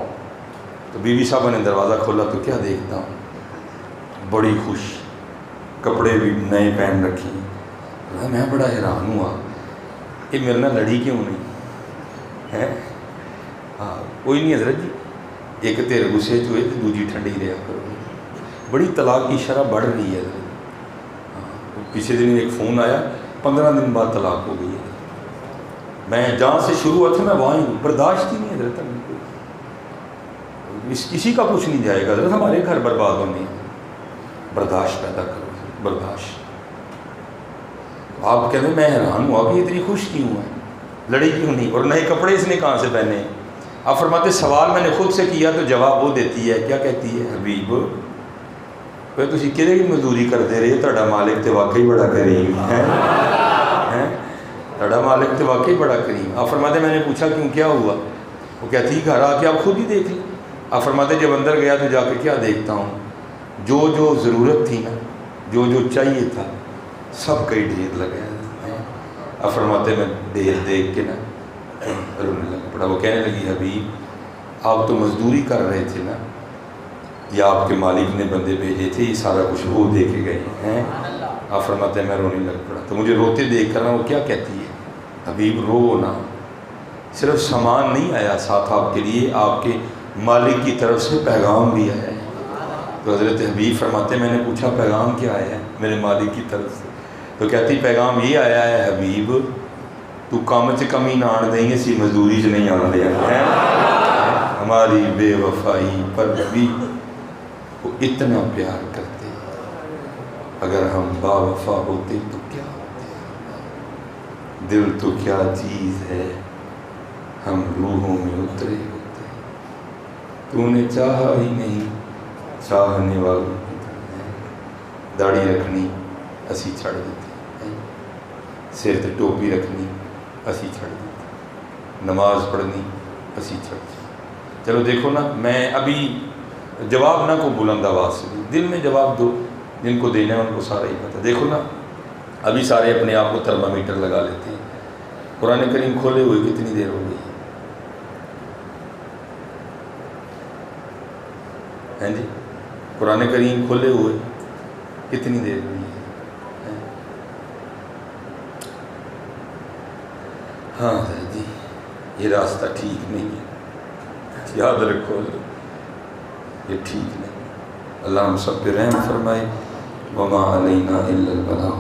تو بی بی صاحبہ نے دروازہ کھولا تو کیا دیکھتا ہوں، بڑی خوش، کپڑے بھی نئے پہن رکھے. میں بڑا حیران ہوا یہ میرے نہ لڑی کیوں نہیں ہے. ہاں کوئی نہیں حضرت جی، ایک تیر غصے چوئے تو دوجی ٹھنڈی رہا کرو. بڑی طلاق کی شرح بڑھ رہی ہے حضرت. پچھلے دن ایک فون آیا، 15 دن بعد طلاق ہو گئی ہے. میں جہاں سے شروع ہوا تھا میں وہاں ہی، برداشت ہی نہیں حضرت. کسی کا کچھ نہیں جائے گا حضرت، ہمارے گھر برباد ہونے ہیں. برداشت پیدا کرو، برداشت. آپ کہتے ہیں میں حیران ہوا کہ اتنی خوش کیوں ہے، لڑی کیوں نہیں، اور نئے کپڑے اس نے کہاں سے پہنے. آپ فرماتے سوال میں نے خود سے کیا تو جواب وہ دیتی ہے، کیا کہتی ہے؟ حبیب کوئی تسی کدے کی مزدوری کرتے رہے، تہاڈا مالک تے واقعی بڑا کریم ہے، تہاڈا مالک تے واقعی بڑا کریم۔ آپ فرماتے میں نے پوچھا کیوں، کیا ہوا؟ وہ کہتی گھر آ کے آپ خود ہی دیکھ لیں۔ آپ فرماتے جب اندر گیا تو جا کے کیا دیکھتا ہوں، جو جو ضرورت تھی نا، جو جو چاہیے تھا، سب کا ہی ڈھیر لگا ہے۔ آپ فرماتے میں ڈھیر دیکھ کے نا رونے لگ پڑا۔ وہ کہنے لگی حبیب آپ تو مزدوری کر رہے تھے نا، یا آپ کے مالک نے بندے بھیجے تھے، یہ سارا کچھ وہ دے کے گئے ہیں۔ آپ فرماتے ہیں میں رونے لگ پڑا۔ تو مجھے روتے دیکھ کر نا وہ کیا کہتی ہے، حبیب رو نا، صرف سامان نہیں آیا ساتھ آپ کے لیے، آپ کے مالک کی طرف سے پیغام بھی آیا ہے۔ تو حضرت حبیب فرماتے ہیں میں نے پوچھا پیغام کیا آیا ہے میرے مالک کی طرف سے؟ تو کہتی پیغام یہ آیا ہے حبیب تو کم سے کم ہی نان دیں گے، سی مزدوری سے نہیں آن دیا ہے، ہماری بے وفائی پر بھی وہ اتنا پیار کرتے، اگر ہم با وفا ہوتے تو کیا ہوتے، دل تو کیا چیز ہے ہم روحوں میں اترے ہوتے، تو نے چاہا ہی نہیں چاہنے والوں کی طرح، داڑھی رکھنی اسی چھڑ دیتے، سر تے ٹوپی رکھنی اسی چھڑ دیتے، نماز پڑھنی اسی چھڑ دیتے۔ چلو دیکھو نا، میں ابھی جواب نہ کو بلند آواز سے دل میں جواب دو، جن کو دینا ہے ان کو سارا ہی پتہ۔ دیکھو نا ابھی سارے اپنے آپ کو تھرمامیٹر لگا لیتے ہیں، قرآن کریم کھولے ہوئے کتنی دیر ہو گئی ہے جی؟ قرآن کریم کھولے ہوئے کتنی دیر ہوئی ہے؟ ہاں جی یہ راستہ ٹھیک نہیں ہے، یاد رکھو یہ ٹھیک نہیں۔ اللہ ہم سب پہ رحم فرمائے۔ وما علینا الا البلاغ۔